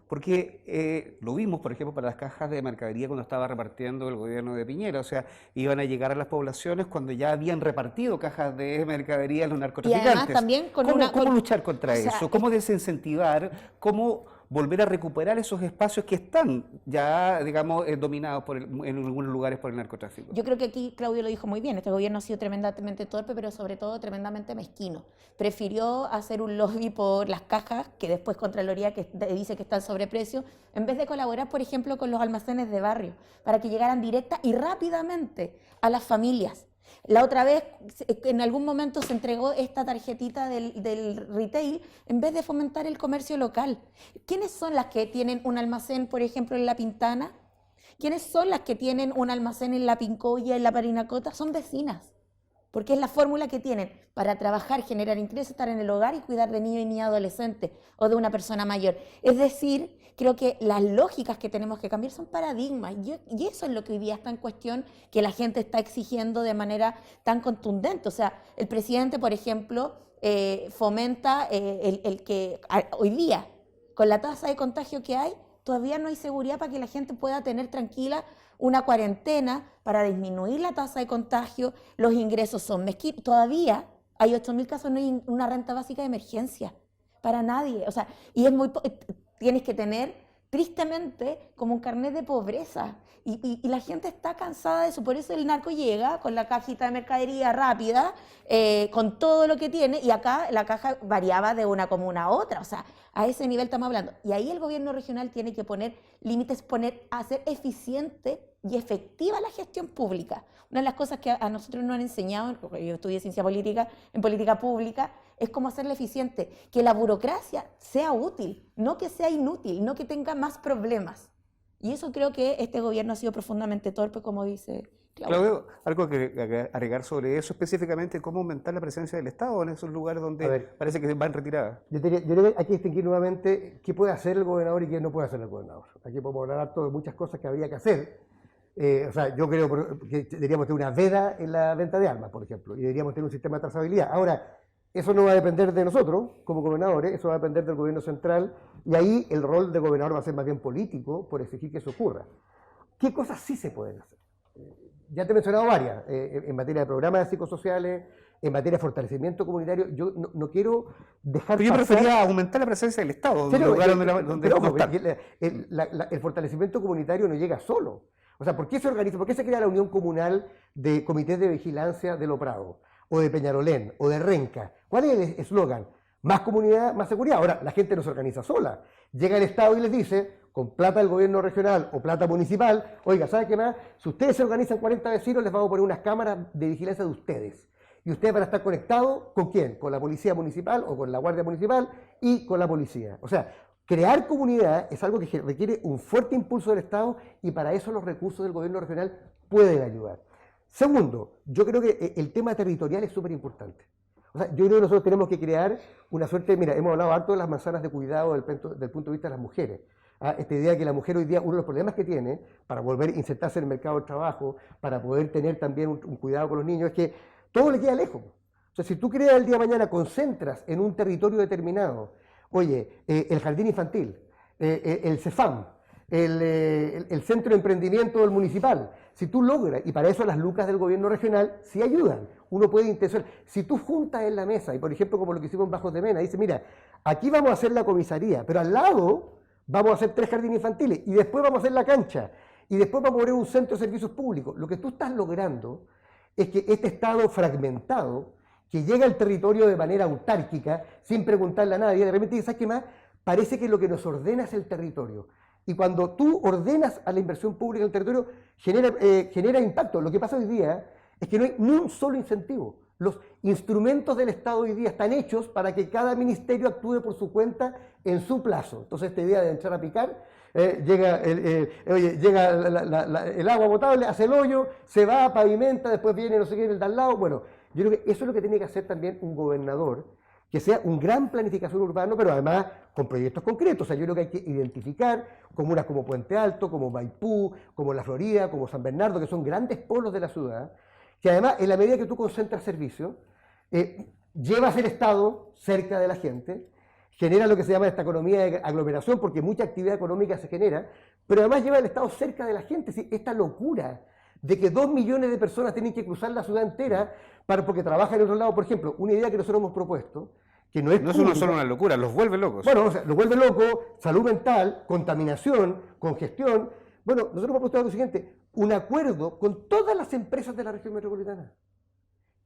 Porque lo vimos, por ejemplo, para las cajas de mercadería cuando estaba repartiendo el gobierno de Piñera, o sea, iban a llegar a las poblaciones cuando ya habían repartido cajas de mercadería a los narcotraficantes. Y además también ¿Cómo luchar contra eso? ¿Cómo desincentivar? ¿Cómo volver a recuperar esos espacios que están ya, digamos, dominados en algunos lugares por el narcotráfico? Yo creo que aquí Claudio lo dijo muy bien, este gobierno ha sido tremendamente torpe, pero sobre todo tremendamente mezquino. Prefirió hacer un lobby por las cajas, que después Contraloría que dice que están sobreprecio, en vez de colaborar, por ejemplo, con los almacenes de barrio, para que llegaran directa y rápidamente a las familias. La otra vez, en algún momento se entregó esta tarjetita del retail en vez de fomentar el comercio local. ¿Quiénes son las que tienen un almacén, por ejemplo, en La Pintana? ¿Quiénes son las que tienen un almacén en La Pincoya, en La Parinacota? Son vecinas, porque es la fórmula que tienen para trabajar, generar ingresos, estar en el hogar y cuidar de niño y niña adolescente o de una persona mayor. Es decir, creo que las lógicas que tenemos que cambiar son paradigmas y eso es lo que hoy día está en cuestión, que la gente está exigiendo de manera tan contundente. O sea, el presidente, por ejemplo, fomenta el que hoy día, con la tasa de contagio que hay, todavía no hay seguridad para que la gente pueda tener tranquila una cuarentena para disminuir la tasa de contagio. Los ingresos son mezquinos. Todavía hay 8.000 casos, no hay una renta básica de emergencia para nadie. O sea, y tienes que tener, tristemente, como un carnet de pobreza. Y la gente está cansada de eso. Por eso el narco llega con la cajita de mercadería rápida, con todo lo que tiene, y acá la caja variaba de una comuna a otra. O sea, a ese nivel estamos hablando. Y ahí el gobierno regional tiene que poner límites, hacer eficiente y efectiva la gestión pública. Una de las cosas que a nosotros nos han enseñado, porque yo estudié ciencia política, en política pública, es cómo hacerla eficiente, que la burocracia sea útil, no que sea inútil, no que tenga más problemas. Y eso creo que este gobierno ha sido profundamente torpe, como dice Claudio. Claudio, algo que agregar sobre eso, específicamente cómo aumentar la presencia del Estado en esos lugares donde parece que van retiradas. Yo creo que hay que distinguir nuevamente qué puede hacer el gobernador y qué no puede hacer el gobernador. Aquí podemos hablar harto de muchas cosas que habría que hacer. O sea, yo creo que deberíamos tener una veda en la venta de armas, por ejemplo, y deberíamos tener un sistema de trazabilidad. Ahora, eso no va a depender de nosotros como gobernadores, eso va a depender del gobierno central, y ahí el rol de gobernador va a ser más bien político por exigir que eso ocurra. ¿Qué cosas sí se pueden hacer? Ya te he mencionado varias, en materia de programas psicosociales, en materia de fortalecimiento comunitario. Yo no quiero dejar Pero yo prefería aumentar la presencia del Estado, el fortalecimiento comunitario no llega solo. O sea, ¿por qué se organiza? ¿Por qué se crea la Unión Comunal de Comités de Vigilancia de Lo Prado, o de Peñarolén, o de Renca? ¿Cuál es el eslogan? Más comunidad, más seguridad. Ahora, la gente no se organiza sola. Llega el Estado y les dice, con plata del gobierno regional o plata municipal, oiga, ¿sabe qué más? Si ustedes se organizan 40 vecinos, les vamos a poner unas cámaras de vigilancia de ustedes. Y ustedes van a estar conectados, ¿con quién? Con la policía municipal o con la guardia municipal y con la policía. O sea, crear comunidad es algo que requiere un fuerte impulso del Estado y para eso los recursos del gobierno regional pueden ayudar. Segundo, yo creo que el tema territorial es súper importante. O sea, yo creo que nosotros tenemos que crear una suerte, mira, hemos hablado harto de las manzanas de cuidado del punto de vista de las mujeres. Esta idea de que la mujer hoy día, uno de los problemas que tiene para volver a insertarse en el mercado del trabajo, para poder tener también un cuidado con los niños, es que todo le queda lejos. O sea, si tú creas el día de mañana, concentras en un territorio determinado, oye, el jardín infantil, el CEFAM, el centro de emprendimiento del municipal, si tú logras, y para eso las lucas del gobierno regional sí ayudan, uno puede intencionar, si tú juntas en la mesa, y por ejemplo como lo que hicimos en Bajos de Mena, dice, mira, aquí vamos a hacer la comisaría, pero al lado vamos a hacer 3 jardines infantiles, y después vamos a hacer la cancha, y después vamos a poner un centro de servicios públicos. Lo que tú estás logrando es que este Estado fragmentado, que llega al territorio de manera autárquica, sin preguntarle a nadie, de repente dices, ¿sabes qué más? Parece que lo que nos ordena es el territorio. Y cuando tú ordenas a la inversión pública en el territorio, genera impacto. Lo que pasa hoy día es que no hay ni un solo incentivo. Los instrumentos del Estado hoy día están hechos para que cada ministerio actúe por su cuenta en su plazo. Entonces esta idea de entrar a picar, llega el agua potable, hace el hoyo, se va, pavimenta, después viene no sé qué, el de al lado. Bueno, yo creo que eso es lo que tiene que hacer también un gobernador, que sea un gran planificación urbana, pero además con proyectos concretos. O sea, yo creo que hay que identificar comunas como Puente Alto, como Maipú, como La Florida, como San Bernardo, que son grandes polos de la ciudad, que además, en la medida que tú concentras servicios, llevas el Estado cerca de la gente, genera lo que se llama esta economía de aglomeración, porque mucha actividad económica se genera, pero además lleva el Estado cerca de la gente. ¿Sí? Esta locura de que 2 millones de personas tienen que cruzar la ciudad entera porque trabajan en otro lado, por ejemplo, una idea que nosotros hemos propuesto, que no es solo una locura, los vuelve locos. Bueno, o sea, los vuelve locos, salud mental, contaminación, congestión. Bueno, nosotros hemos propuesto lo siguiente, un acuerdo con todas las empresas de la región metropolitana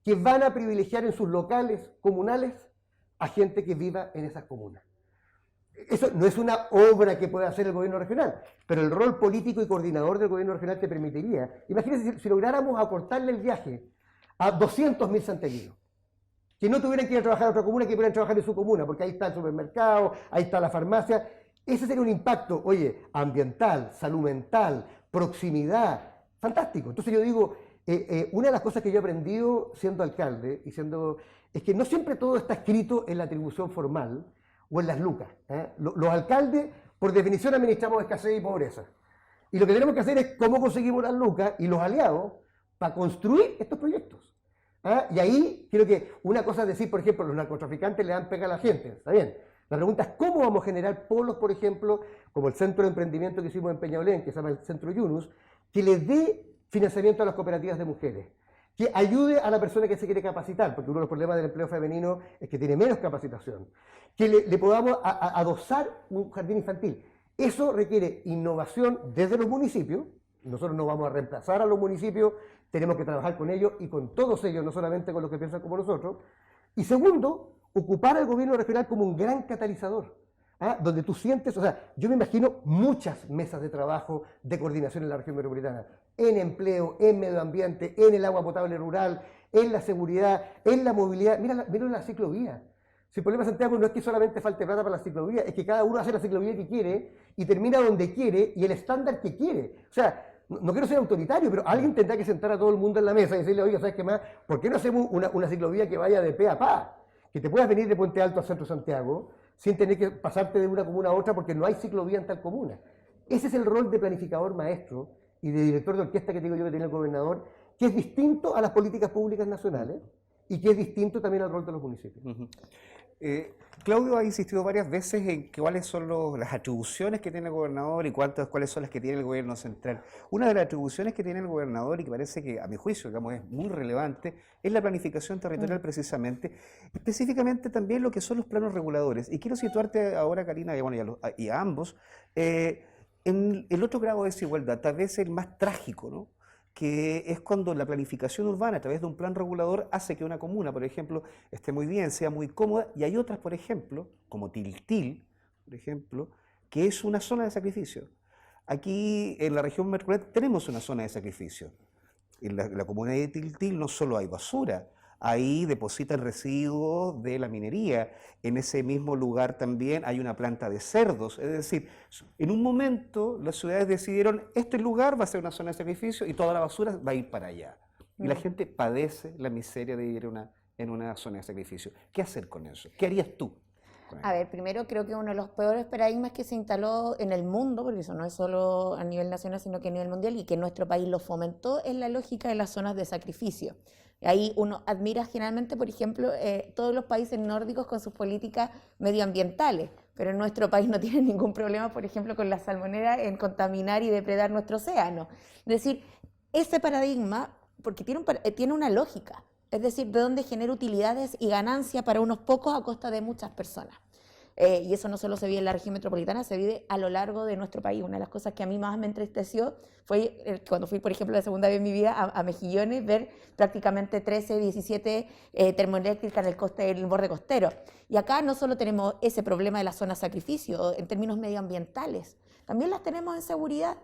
que van a privilegiar en sus locales comunales a gente que viva en esas comunas. Eso no es una obra que pueda hacer el gobierno regional, pero el rol político y coordinador del gobierno regional te permitiría. Imagínense si lográramos acortarle el viaje a 200.000 santellinos, que no tuvieran que ir a trabajar a otra comuna, que pudieran trabajar en su comuna, porque ahí está el supermercado, ahí está la farmacia. Ese sería un impacto, oye, ambiental, salud mental, proximidad, fantástico. Entonces yo digo, una de las cosas que yo he aprendido siendo alcalde, es que no siempre todo está escrito en la atribución formal o en las lucas. Los alcaldes, por definición, administramos escasez y pobreza. Y lo que tenemos que hacer es cómo conseguimos las lucas y los aliados para construir estos proyectos. Y ahí creo que una cosa es decir, por ejemplo, los narcotraficantes le dan pega a la gente, ¿está bien? La pregunta es cómo vamos a generar polos, por ejemplo, como el centro de emprendimiento que hicimos en Peñalolén, que se llama el Centro Yunus, que le dé financiamiento a las cooperativas de mujeres, que ayude a la persona que se quiere capacitar, porque uno de los problemas del empleo femenino es que tiene menos capacitación, que le podamos adosar un jardín infantil. Eso requiere innovación desde los municipios. Nosotros no vamos a reemplazar a los municipios, tenemos que trabajar con ellos y con todos ellos, no solamente con los que piensan como nosotros. Y segundo, ocupar al gobierno regional como un gran catalizador, donde tú sientes, o sea, yo me imagino muchas mesas de trabajo de coordinación en la región metropolitana, en empleo, en medio ambiente, en el agua potable rural, en la seguridad, en la movilidad. Mira la ciclovía. Si el problema de Santiago no es que solamente falte plata para la ciclovía, es que cada uno hace la ciclovía que quiere y termina donde quiere y el estándar que quiere. O sea, no quiero ser autoritario, pero alguien tendrá que sentar a todo el mundo en la mesa y decirle, oiga, ¿sabes qué más? ¿Por qué no hacemos una ciclovía que vaya de pe a pa? Que te puedas venir de Puente Alto al centro de Santiago sin tener que pasarte de una comuna a otra porque no hay ciclovía en tal comuna. Ese es el rol de planificador maestro y de director de orquesta que digo yo que tiene el gobernador, que es distinto a las políticas públicas nacionales y que es distinto también al rol de los municipios. Claudio ha insistido varias veces en cuáles son las atribuciones que tiene el gobernador y cuáles son las que tiene el gobierno central. Una de las atribuciones que tiene el gobernador y que parece que, a mi juicio, digamos, es muy relevante, es la planificación territorial precisamente, específicamente también lo que son los planos reguladores. Y quiero situarte ahora, Karina, y a ambos, en el otro grado de desigualdad, tal vez el más trágico, ¿no? Que es cuando la planificación urbana a través de un plan regulador hace que una comuna, por ejemplo, esté muy bien, sea muy cómoda, y hay otras, por ejemplo, como Tiltil, por ejemplo, que es una zona de sacrificio. Aquí en la región metropolitana tenemos una zona de sacrificio. En la comuna de Tiltil no solo hay basura, ahí depositan residuos de la minería. En ese mismo lugar también hay una planta de cerdos. Es decir, en un momento las ciudades decidieron, este lugar va a ser una zona de sacrificio y toda la basura va a ir para allá. Y la gente padece la miseria de vivir en una zona de sacrificio. ¿Qué hacer con eso? ¿Qué harías tú con A ello? ver, primero creo que uno de los peores paradigmas que se instaló en el mundo, porque eso no es solo a nivel nacional, sino que a nivel mundial, y que nuestro país lo fomentó, es la lógica de las zonas de sacrificio. Ahí uno admira generalmente, por ejemplo, todos los países nórdicos con sus políticas medioambientales, pero en nuestro país no tienen ningún problema, por ejemplo, con la salmonera en contaminar y depredar nuestro océano. Es decir, ese paradigma, porque tiene una lógica, es decir, de dónde genera utilidades y ganancia para unos pocos a costa de muchas personas. Y eso no solo se vive en la región metropolitana, se vive a lo largo de nuestro país. Una de las cosas que a mí más me entristeció fue cuando fui, por ejemplo, la segunda vez en mi vida a Mejillones, ver prácticamente 13, 17 termoeléctricas en el borde costero. Y acá no solo tenemos ese problema de la zona sacrificio en términos medioambientales, también las tenemos en seguridad.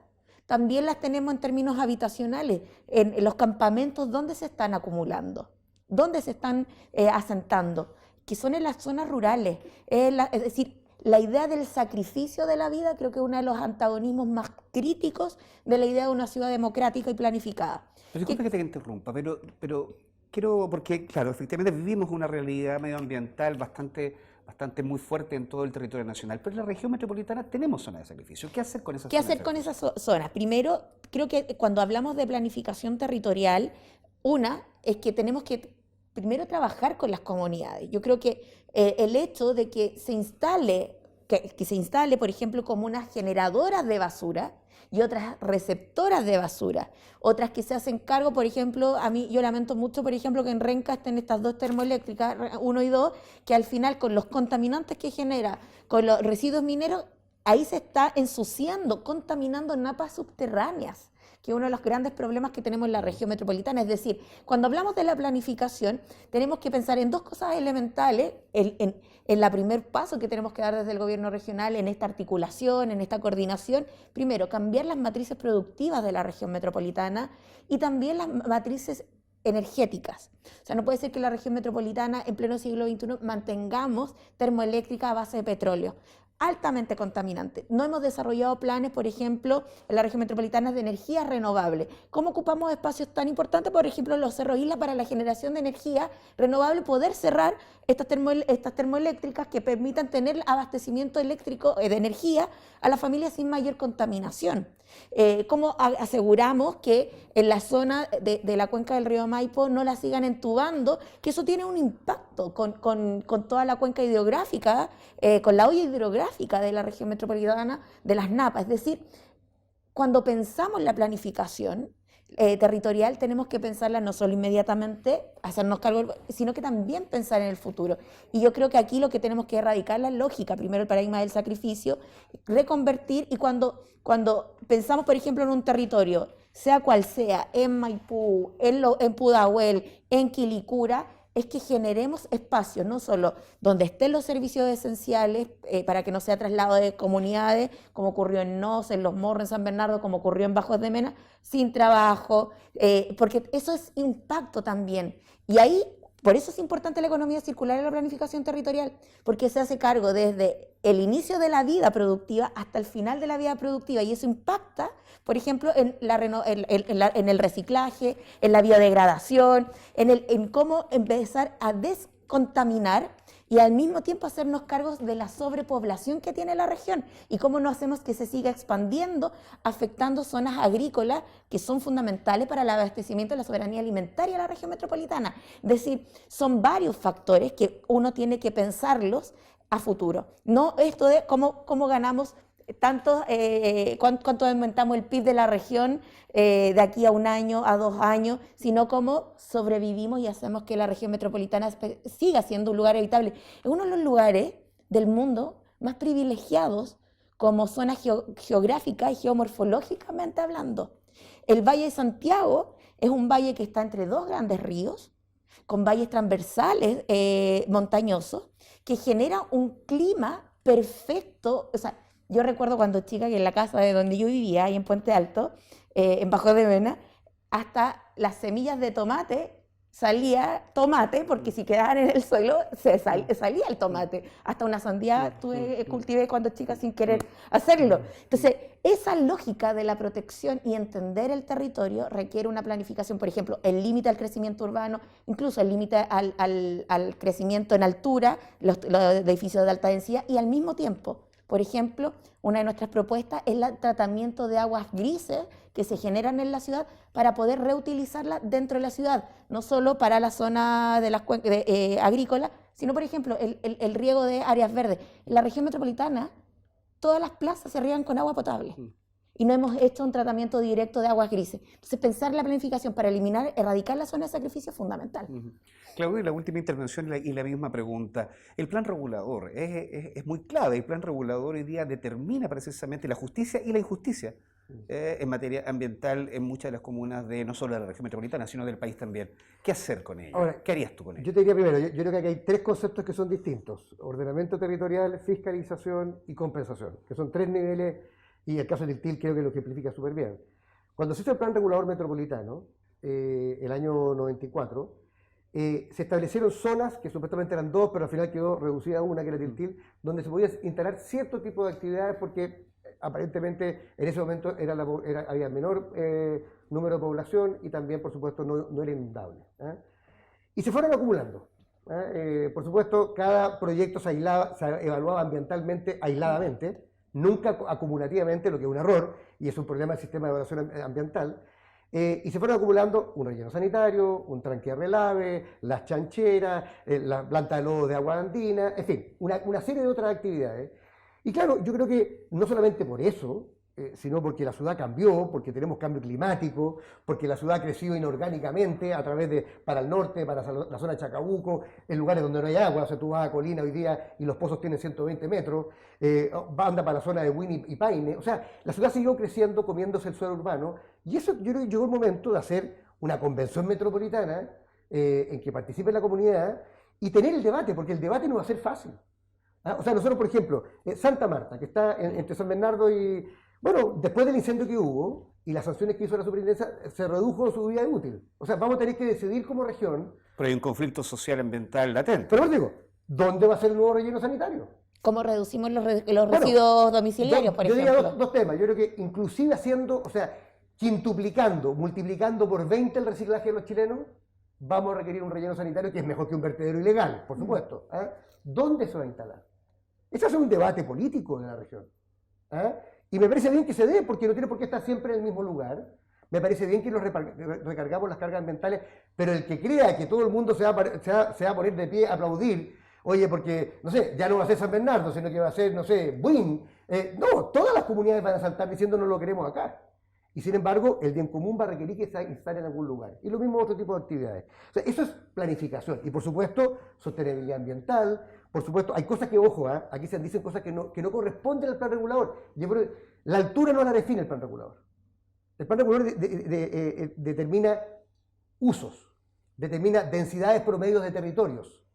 También las tenemos en términos habitacionales, en los campamentos donde se están acumulando, donde se están asentando, que son en las zonas rurales. Es decir, la idea del sacrificio de la vida creo que es uno de los antagonismos más críticos de la idea de una ciudad democrática y planificada. Pero disculpa que te interrumpa, pero quiero, porque claro, efectivamente vivimos una realidad medioambiental bastante muy fuerte en todo el territorio nacional, pero en la región metropolitana tenemos zonas de sacrificio. ¿Qué hacer con esas ¿Qué zonas de hacer con sacrificio? esas zonas? Primero, creo que cuando hablamos de planificación territorial, una es que tenemos que primero trabajar con las comunidades. Yo creo que el hecho de que se instale, por ejemplo, comunas generadoras de basura y otras receptoras de basura, otras que se hacen cargo, por ejemplo, yo lamento mucho, por ejemplo, que en Renca estén estas dos termoeléctricas, 1 y 2, que al final con los contaminantes que genera, con los residuos mineros, ahí se está ensuciando, contaminando napas subterráneas, que es uno de los grandes problemas que tenemos en la región metropolitana. Es decir, cuando hablamos de la planificación, tenemos que pensar en dos cosas elementales, en la primer paso que tenemos que dar desde el gobierno regional, en esta articulación, en esta coordinación. Primero, cambiar las matrices productivas de la región metropolitana y también las matrices energéticas. O sea, no puede ser que en la región metropolitana, en pleno siglo XXI, mantengamos termoeléctrica a base de petróleo, altamente contaminante. No hemos desarrollado planes, por ejemplo, en la región metropolitana de energía renovable. ¿Cómo ocupamos espacios tan importantes, por ejemplo, en los Cerros Isla para la generación de energía renovable, poder cerrar estas termoeléctricas que permitan tener abastecimiento eléctrico de energía a las familias sin mayor contaminación? ¿Cómo aseguramos que en la zona de la cuenca del río Maipo no la sigan entubando? Que eso tiene un impacto con toda la cuenca hidrográfica, con la olla hidrográfica de la región metropolitana de las napas. Es decir, cuando pensamos en la planificación territorial, tenemos que pensarla no solo inmediatamente, hacernos cargo, sino que también pensar en el futuro. Y yo creo que aquí lo que tenemos que erradicar la lógica, primero el paradigma del sacrificio, reconvertir, y cuando pensamos, por ejemplo, en un territorio, sea cual sea, en Maipú, en Pudahuel, en Quilicura, es que generemos espacios, no solo donde estén los servicios esenciales para que no sea traslado de comunidades, como ocurrió en Nos, en Los Morros, en San Bernardo, como ocurrió en Bajos de Mena, sin trabajo, porque eso es impacto también. Y ahí, por eso es importante la economía circular en la planificación territorial, porque se hace cargo desde el inicio de la vida productiva hasta el final de la vida productiva, y eso impacta, por ejemplo, en el reciclaje, en la biodegradación, en cómo empezar a descontaminar y al mismo tiempo hacernos cargos de la sobrepoblación que tiene la región y cómo no hacemos que se siga expandiendo, afectando zonas agrícolas que son fundamentales para el abastecimiento de la soberanía alimentaria de la región metropolitana. Es decir, son varios factores que uno tiene que pensarlos a futuro. No esto de cómo ganamos tanto, cuánto aumentamos el PIB de la región de aquí a 1 año, a 2 años, sino cómo sobrevivimos y hacemos que la región metropolitana siga siendo un lugar habitable. Es uno de los lugares del mundo más privilegiados como zona geográfica y geomorfológicamente hablando. El Valle de Santiago es un valle que está entre 2 grandes ríos, con valles transversales montañosos, que genera un clima perfecto. O sea, yo recuerdo cuando chica que en la casa de donde yo vivía, ahí en Puente Alto, en Bajos de Mena, hasta las semillas de tomate salía tomate, porque si quedaban en el suelo salía el tomate. Hasta una sandía cultivé cuando chica sin querer hacerlo. Entonces, esa lógica de la protección y entender el territorio requiere una planificación, por ejemplo, el límite al crecimiento urbano, incluso el límite al crecimiento en altura, los edificios de alta densidad, y al mismo tiempo, por ejemplo, una de nuestras propuestas es el tratamiento de aguas grises que se generan en la ciudad para poder reutilizarlas dentro de la ciudad, no solo para la zona de las agrícolas, sino, por ejemplo, el riego de áreas verdes. En la región metropolitana, todas las plazas se riegan con agua potable y no hemos hecho un tratamiento directo de aguas grises. Entonces, pensar la planificación para erradicar la zona de sacrificio es fundamental. Claudio, la última intervención y la misma pregunta. El plan regulador es muy clave. El plan regulador hoy día determina precisamente la justicia y la injusticia en materia ambiental en muchas de las comunas de no solo de la región metropolitana, sino del país también. ¿Qué hacer con ello? Ahora, ¿qué harías tú con ello? Yo te diría primero, yo creo que aquí hay tres conceptos que son distintos: ordenamiento territorial, fiscalización y compensación, que son tres niveles, y el caso del TIL creo que lo ejemplifica súper bien. Cuando se hizo el plan regulador metropolitano, el año 94, se establecieron zonas, que supuestamente eran dos, pero al final quedó reducida a una, que era Tiltil, donde se podía instalar cierto tipo de actividades porque aparentemente en ese momento había menor número de población y también, por supuesto, no era inundable. Y se fueron acumulando. Por supuesto, cada proyecto se evaluaba ambientalmente aisladamente, nunca acumulativamente, lo que es un error y es un problema del sistema de evaluación ambiental. Y se fueron acumulando un relleno sanitario, un tranque de relave, las chancheras, la planta de lodo de agua andina, en fin, una serie de otras actividades. Y claro, yo creo que no solamente por eso, sino porque la ciudad cambió, porque tenemos cambio climático, porque la ciudad ha crecido inorgánicamente a través de, para el norte, para la zona de Chacabuco, en lugares donde no hay agua. O sea, tú vas a Colina hoy día y los pozos tienen 120 metros, anda para la zona de Winnie y Paine. O sea, la ciudad siguió creciendo, comiéndose el suelo urbano, y eso yo creo que llegó el momento de hacer una convención metropolitana en que participe la comunidad y tener el debate, porque el debate no va a ser fácil. O sea, nosotros, por ejemplo, Santa Marta, que está entre San Bernardo y... Bueno, después del incendio que hubo y las sanciones que hizo la superintendencia, se redujo su vida útil. O sea, vamos a tener que decidir como región... Pero hay un conflicto social ambiental latente. Pero os digo, ¿dónde va a ser el nuevo relleno sanitario? ¿Cómo reducimos los residuos domiciliarios, por ejemplo? Yo diría dos temas. Yo creo que inclusive haciendo, o sea, quintuplicando, multiplicando por 20 el reciclaje de los chilenos, vamos a requerir un relleno sanitario que es mejor que un vertedero ilegal, por supuesto. ¿Dónde se va a instalar? Ese es un debate político de la región. Y me parece bien que se dé, porque no tiene por qué estar siempre en el mismo lugar. Me parece bien que nos recargamos las cargas ambientales, pero el que crea que todo el mundo se va a poner de pie a aplaudir, oye, porque, no sé, ya no va a ser San Bernardo, sino que va a ser, no sé, Buin. No, todas las comunidades van a saltar diciendo no lo queremos acá. Y sin embargo, el bien común va a requerir que se instale en algún lugar. Y lo mismo otro tipo de actividades. O sea, eso es planificación. Y por supuesto, sostenibilidad ambiental. Por supuesto, hay cosas que, ojo, aquí se dicen cosas que no corresponden al plan regulador. La altura no la define el plan regulador. El plan regulador determina usos, determina densidades promedios de territorios.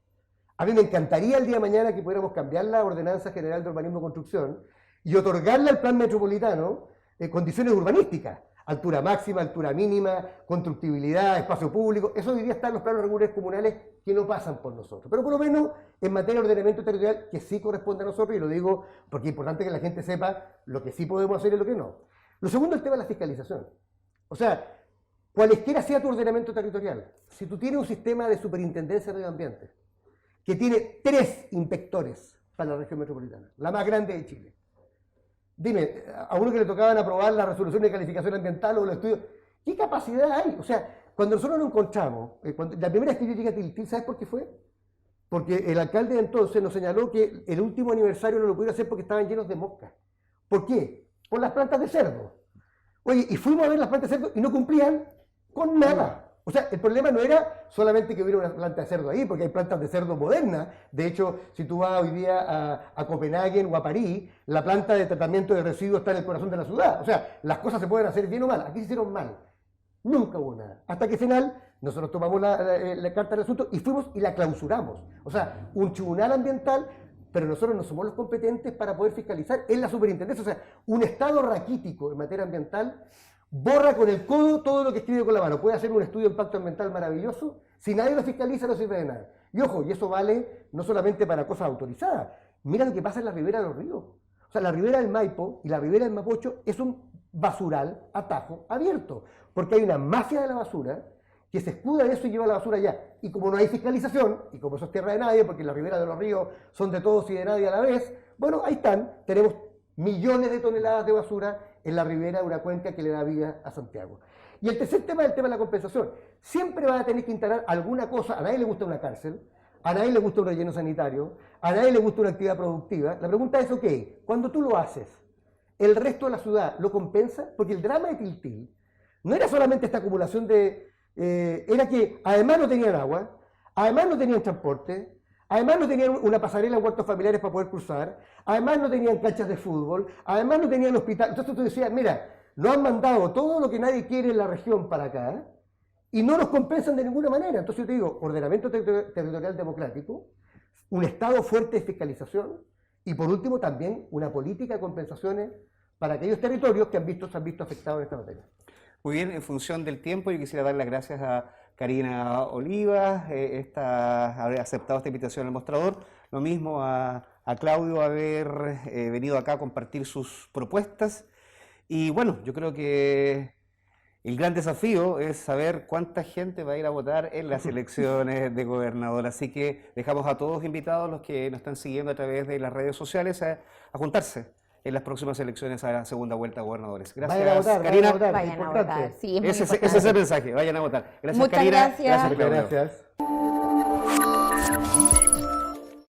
A mí me encantaría el día de mañana que pudiéramos cambiar la Ordenanza General de Urbanismo y Construcción y otorgarle al plan metropolitano condiciones urbanísticas, altura máxima, altura mínima, constructibilidad, espacio público. Eso hoy día está en los planos regulares comunales que no pasan por nosotros. Pero por lo menos en materia de ordenamiento territorial, que sí corresponde a nosotros, y lo digo porque es importante que la gente sepa lo que sí podemos hacer y lo que no. Lo segundo es el tema de la fiscalización. O sea, cualesquiera sea tu ordenamiento territorial, si tú tienes un sistema de superintendencia de medio ambiente que tiene 3 inspectores para la región metropolitana, la más grande de Chile. Dime, a uno que le tocaban aprobar la resolución de calificación ambiental o los estudios, ¿qué capacidad hay? O sea, cuando nosotros nos encontramos, la primera vez que yo llegué a Tiltil, ¿sabes por qué fue? Porque el alcalde de entonces nos señaló que el último aniversario no lo pudieron hacer porque estaban llenos de moscas. ¿Por qué? Por las plantas de cerdo. Oye, y fuimos a ver las plantas de cerdo y no cumplían con nada. O sea, el problema no era solamente que hubiera una planta de cerdo ahí, porque hay plantas de cerdo modernas. De hecho, si tú vas hoy día a Copenhague o a París, la planta de tratamiento de residuos está en el corazón de la ciudad. O sea, las cosas se pueden hacer bien o mal. Aquí se hicieron mal. Nunca hubo nada. Hasta que al final nosotros tomamos la carta del asunto y fuimos y la clausuramos. O sea, un tribunal ambiental, pero nosotros no somos los competentes para poder fiscalizar. Es la superintendencia. O sea, un estado raquítico en materia ambiental. borra con el codo todo lo que escribe con la mano. Puede hacer un estudio de impacto ambiental maravilloso, si nadie lo fiscaliza no sirve de nada. Y ojo, y eso vale no solamente para cosas autorizadas. Mira lo que pasa en la ribera de los ríos. O sea, la ribera del Maipo y la ribera del Mapocho es un basural a tajo abierto, porque hay una mafia de la basura que se escuda de eso y lleva la basura allá. Y como no hay fiscalización, y como eso es tierra de nadie, porque la ribera de los ríos son de todos y de nadie a la vez, bueno, ahí están, tenemos millones de toneladas de basura en la ribera de una cuenca que le da vida a Santiago. Y el tercer tema es el tema de la compensación. Siempre van a tener que instalar alguna cosa, a nadie le gusta una cárcel, a nadie le gusta un relleno sanitario, a nadie le gusta una actividad productiva. La pregunta es, ok, cuando tú lo haces, ¿el resto de la ciudad lo compensa? Porque el drama de Tiltil no era solamente esta acumulación era que además no tenían agua, además no tenían transporte, además no tenían una pasarela en huertos familiares para poder cruzar, además no tenían canchas de fútbol, además no tenían hospital. Entonces tú decías, mira, nos han mandado todo lo que nadie quiere en la región para acá y no nos compensan de ninguna manera. Entonces yo te digo, ordenamiento territorial democrático, un Estado fuerte de fiscalización y por último también una política de compensaciones para aquellos territorios que se han visto afectados en esta materia. Muy bien, en función del tiempo, yo quisiera dar las gracias a Karina Olivas, haber aceptado esta invitación al mostrador, lo mismo a Claudio haber venido acá a compartir sus propuestas. Y bueno, yo creo que el gran desafío es saber cuánta gente va a ir a votar en las elecciones de gobernador. Así que dejamos a todos invitados, los que nos están siguiendo a través de las redes sociales, a juntarse en las próximas elecciones a la segunda vuelta a gobernadores. Gracias, vayan a votar, Karina. vayan a votar. Vayan a votar, sí, es muy Ese es importante. el mensaje, vayan a votar. Gracias, Muchas Karina. gracias. Claudio. Gracias.